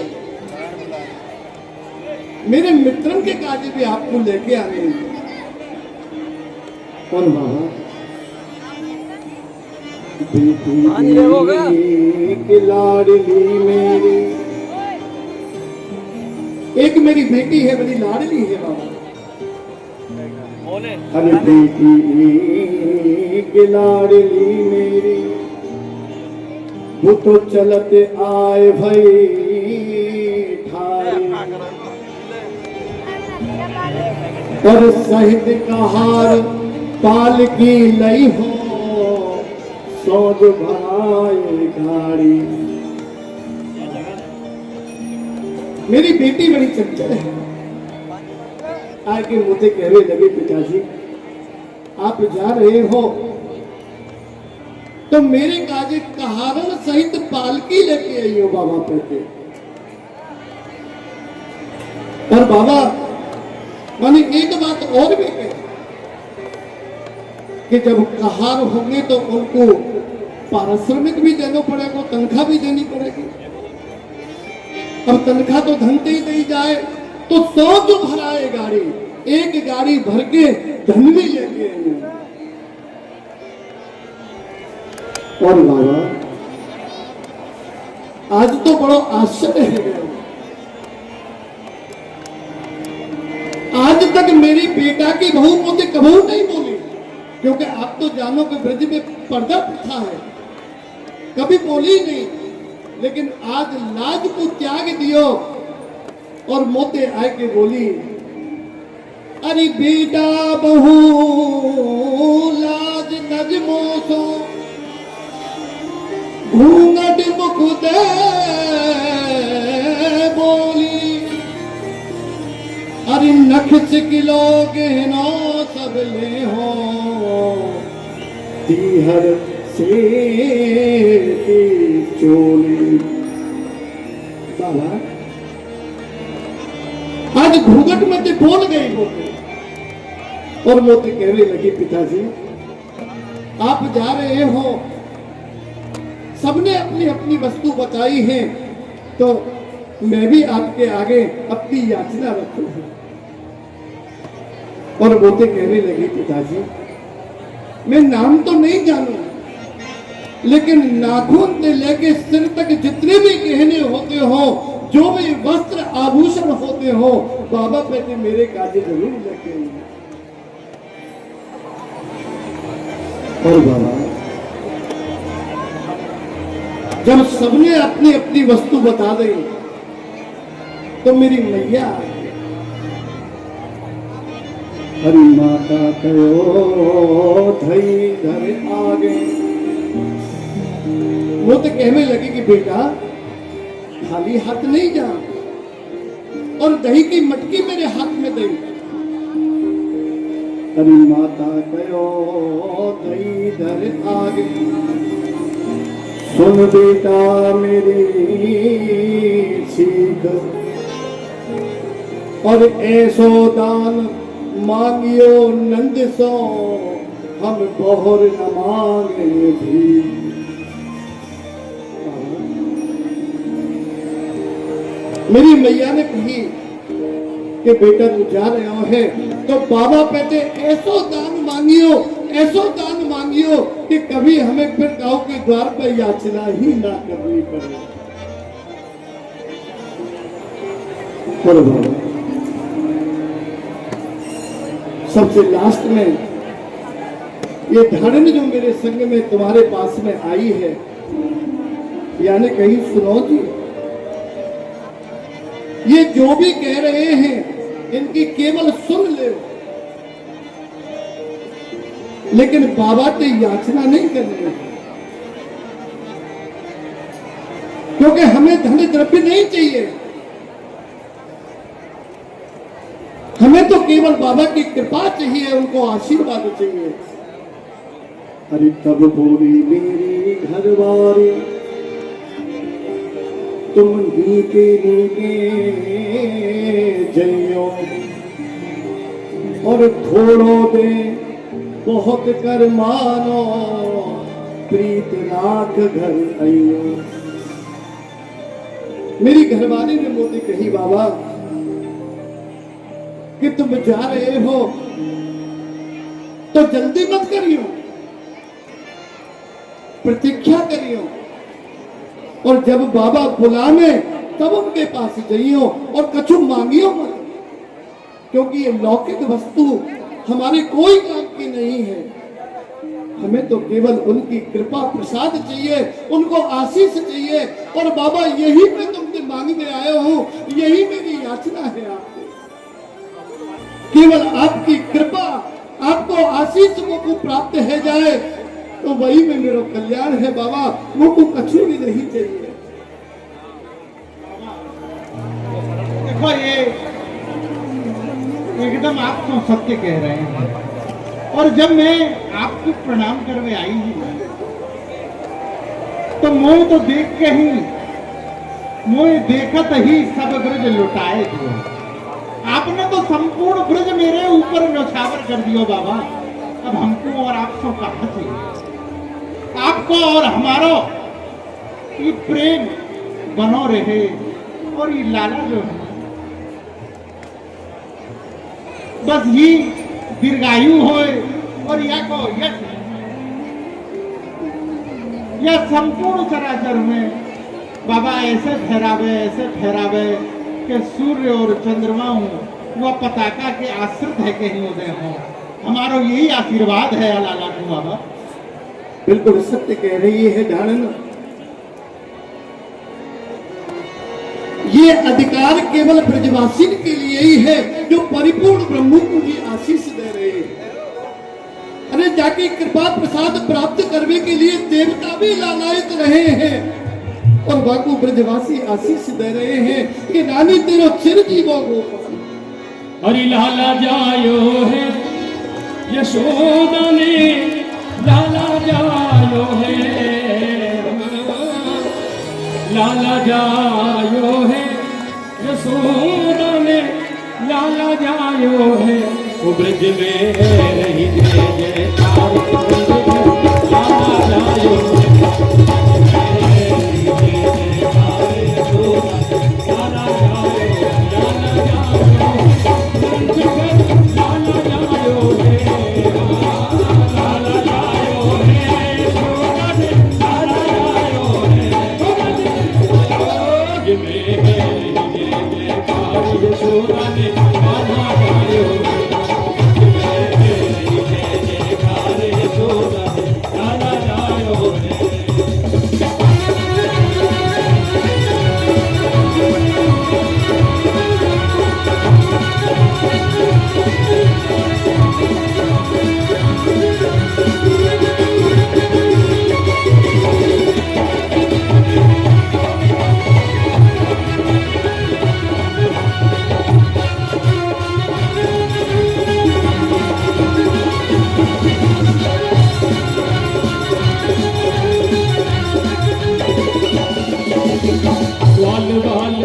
मेरे मित्रों के कार्य भी आपको लेके आने। और बाबा बेटी लाडली मेरी एक मेरी बेटी है बड़ी लाडली है बाबा। अरे बेटी की लाडली मेरी वो तो चलते आए भाई ठाई और सहित कहार पाल की लई हो सौद भाई गाड़ी। मेरी बेटी बड़ी चंचल है। आके मुझे कहने लगे पिताजी आप जा रहे हो तो मेरे काजे कहारन सहित पालकी लेके आई हो बाबा कहते। और बाबा मैंने एक बात और भी कही कि जब कहार होंगे तो उनको पारिश्रमिक भी देना पड़ेगा तनख्वाह भी देनी पड़ेगी। अब तनख्वाह तो धन से ही नहीं जाए तो 100 जो भराए गाड़ी एक गाड़ी भर के धन भी लेके आए। और बाबा आज तो बड़ा आश्चर्य है आज तक मेरी बेटा की बहू मुझे कबू नहीं बोली क्योंकि आप तो जानो कि ब्रज में पर्दा प्रथा है कभी बोली नहीं। लेकिन आज लाज को त्याग दियो और मोते आए के बोली अरे बेटा बहू लाज तज मोसो घूंघट मुख दे बोली अरे नख खिसकिलोगे नो सब ले हो तीहर से चोली। बाबा आज घूंघट में तो बोल गई मोती, और मोती कहने लगी पिताजी आप जा रहे हो, सबने अपनी अपनी वस्तु बताई है, तो मैं भी आपके आगे अपनी याचना रखूं। और मोती कहने लगी पिताजी मैं नाम तो नहीं जानू, लेकिन नाखून से लेके सिर तक जितने भी गहने होते हो, जो भी वस्त्र आभूषण होते हो, बाबा बेटे मेरे काजे जरूर लेके आइए। और बाबा जब सबने अपनी अपनी वस्तु बता दी, तो मेरी मैया हरी माता कहो धई धर आगे। वो तो कहने लगी कि बेटा खाली हाथ नहीं जा, और दही की मटकी मेरे हाथ में दे। हरी माता कहो दही धर आगे, सुन बेटा मेरी सीख, और ऐसो दान मांगियो नंद सो, हम बहुर न मांगे भी। मेरी मैया ने कही कि बेटा तू जा रहे है, तो बाबा कहते ऐसो दान मांगियो, ऐसो दान मांगियो कि कभी हमें फिर गांव के द्वार पर याचना ही ना करनी पड़े। सबसे लास्ट में ये धारण जो मेरे संग में तुम्हारे पास में आई है, यानी कहीं सुनो जी, ये जो भी कह रहे हैं इनकी केवल सुन ले, लेकिन बाबा से याचना नहीं करनी, क्योंकि हमें धन द्रव्य नहीं चाहिए, हमें तो केवल बाबा की कृपा चाहिए, उनको आशीर्वाद चाहिए। अरे तब बोली मेरी घरवारी तुम नीके नीके जइयो, और थोड़ो दे बहुत कर मानो, प्रीत राख घर आइयो। मेरी घरवाली ने मोती कही बाबा कि तुम जा रहे हो तो जल्दी मत करियो, प्रतीक्षा करियो, और जब बाबा बुलावे तब उनके पास जाइयो, और कछु मांगियो मत, क्योंकि ये लौकिक वस्तु हमारे कोई काम की नहीं है। हमें तो केवल उनकी कृपा प्रसाद चाहिए, उनको आशीष चाहिए, और बाबा यही मैं तुमसे मांगने आया हूं, यही मेरी याचना है आपको, केवल आपकी कृपा, आपको आशीष को प्राप्त है जाए, तो वही में मेरा कल्याण है बाबा, वो को कछु भी नहीं चाहिए। देखो ये एकदम आप तो सत्य कह रहे हैं, और जब मैं आपको प्रणाम करने आई हूँ, तो मोह तो देख के ही, मोह देखत ही सब ब्रज लुटाए दियो। आपने तो संपूर्ण ब्रज मेरे ऊपर न्यौछावर कर दियो बाबा, अब हमको और आपको कहाँ चाहिए? आपको और हमारो ये प्रेम बनो रहे, और ये लाला जो है बस ही दीर्घायु होए, और या को यह संपूर्ण चराचर में बाबा ऐसे ठहरावे कि सूर्य और चंद्रमा वह पताका के आश्रित है कहीं उदय हो। हमारा यही आशीर्वाद है लाला को बाबा। बिल्कुल सत्य कह रही है धारण, ये अधिकार केवल ब्रजवासी के लिए ही है, जो परिपूर्ण ब्रह्म को भी आशीष दे रहे हैं। अरे जाके कृपा प्रसाद प्राप्त करने के लिए देवता भी लालायित रहे हैं, और बाकू ब्रजवासी आशीष दे रहे हैं कि रानी तेरो चिर जीवो गोपाल। अरे लाला जायो है यशोदा ने लाला जायो है, लाला जायो है यशोदा ने लाला जायो है। वो ब्रज में रही जय जयकार, लाला जायो है, लाला जायो है।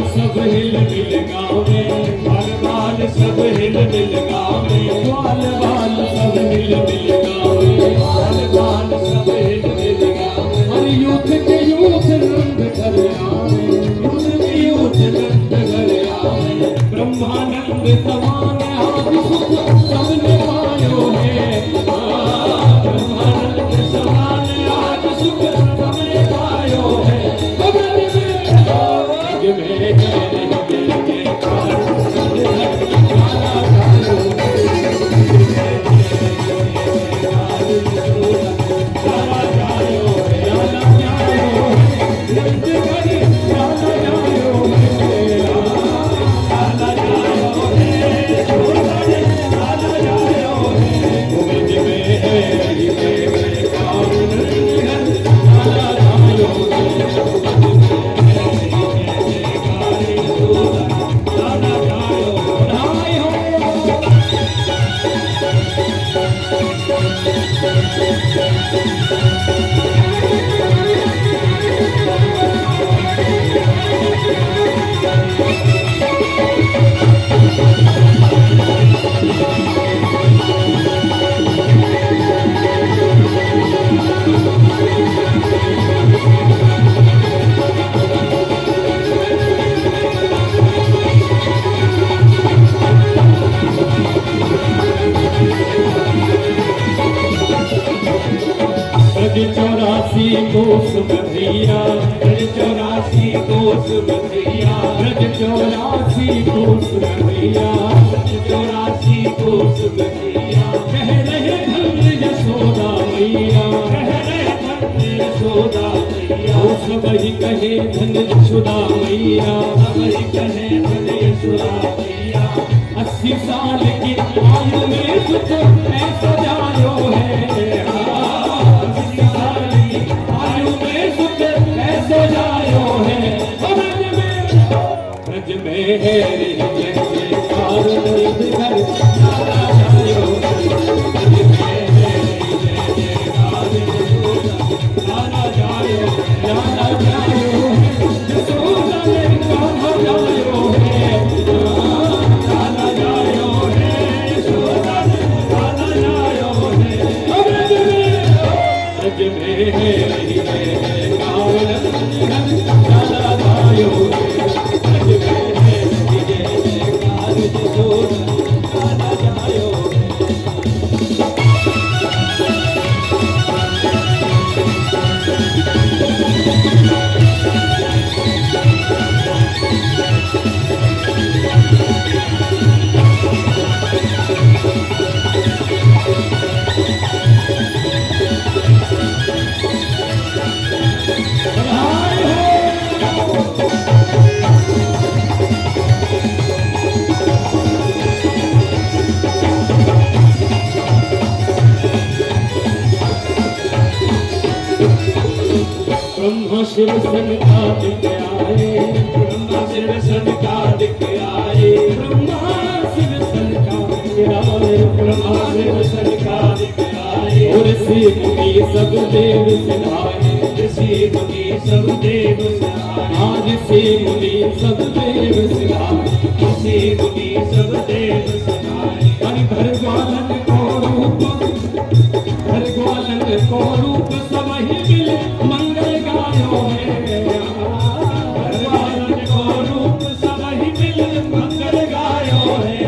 सब हिल मिल गावे, बाल बाल सब हिल मिल गावे, बाल बाल सब हिल मिल गावे, बाल बाल सब हिल मिल गावे। हर यूथ के यूथ नंद घर आवे, यूथ के यूथ नंद घर आवे। ब्रह्मानंद समान आदि सुख सबने पायो है, ब्रह्मानंद समान आदि सुख सबने पायो है। चौरासी कोस बधिया, ब्रज चौरासी कोस बधिया, ब्रज चौरासी कोस बधिया, ब्रज चौरासी कोस बधिया। कह रहे धन्य यशोदा मैया, कह रहे धन्य यशोदा मैया, ओ सब ही कहे धन्य यशोदा मैया, सब ही कहे धन्य यशोदा मैया। 80 साल की आयु में सुख ऐसा जायो है, ब्रज में है जय जयकार घर लाला जायो, ब्रज में है जय जयकार लाला जायो, लाला जायो यशोदा ने कान्हा जायो है, लाला जायो है यशोदा ने लाला जायो है। ब्रज में है जय जयकार लाला जायो, ब्रह्मा शिव सनकाद के आए, ब्रह्मा शिव सनकाद के आए, ब्रह्मा शिव ब्रह्मा शिव शंकर दिखलाए और ऋषि मुनि सब देव सिधाए ऋषि मुनि सब देव सिधाए आज ऋषि मुनि सब देव सिधाए ऋषि मुनि सब देव सिधाए हरि भरद्वाजन को रूप भरद्वाजन को रूप सब ही मिल मंगल गायो है भरद्वाजन को रूप सब ही मिल मंगल गायो है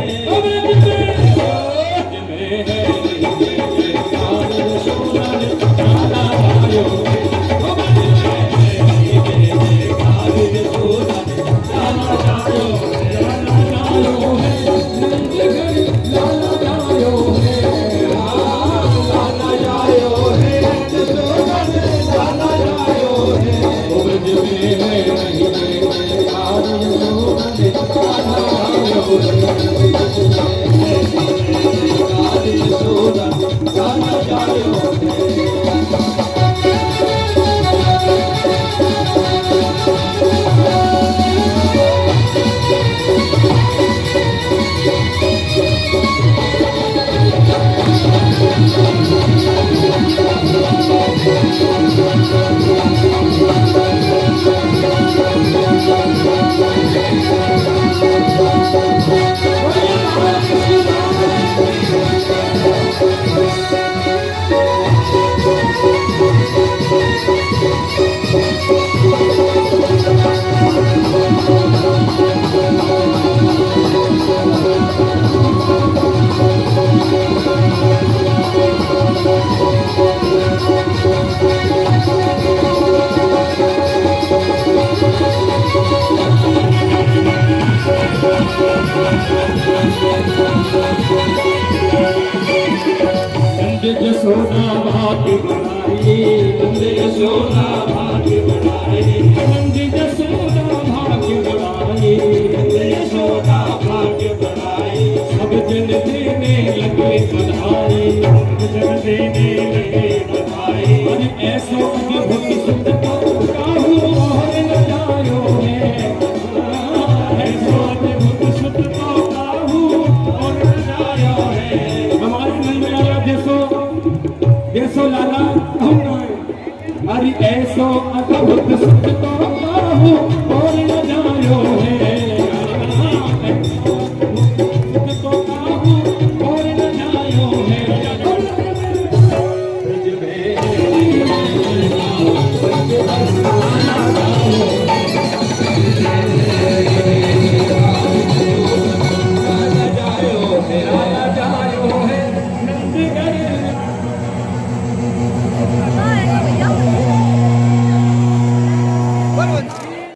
यशोदा भाग्य बनाए नंद यशोदा भाग्य बनाए नंद यशोदा भाग्य बनाए नंद यशोदा भाग्य बनाए सब जन देने लगे बधाई सब जन देने